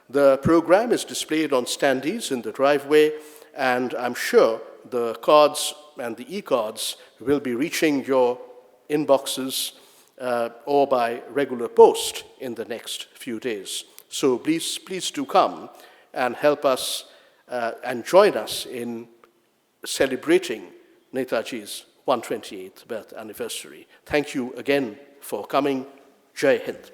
The program is displayed on standees in the driveway, and I'm sure the cards and the e-cards will be reaching your inboxes or by regular post in the next few days. So please do come and help us and join us in celebrating Netaji's 128th birth anniversary. Thank you again for coming. Jai Hind.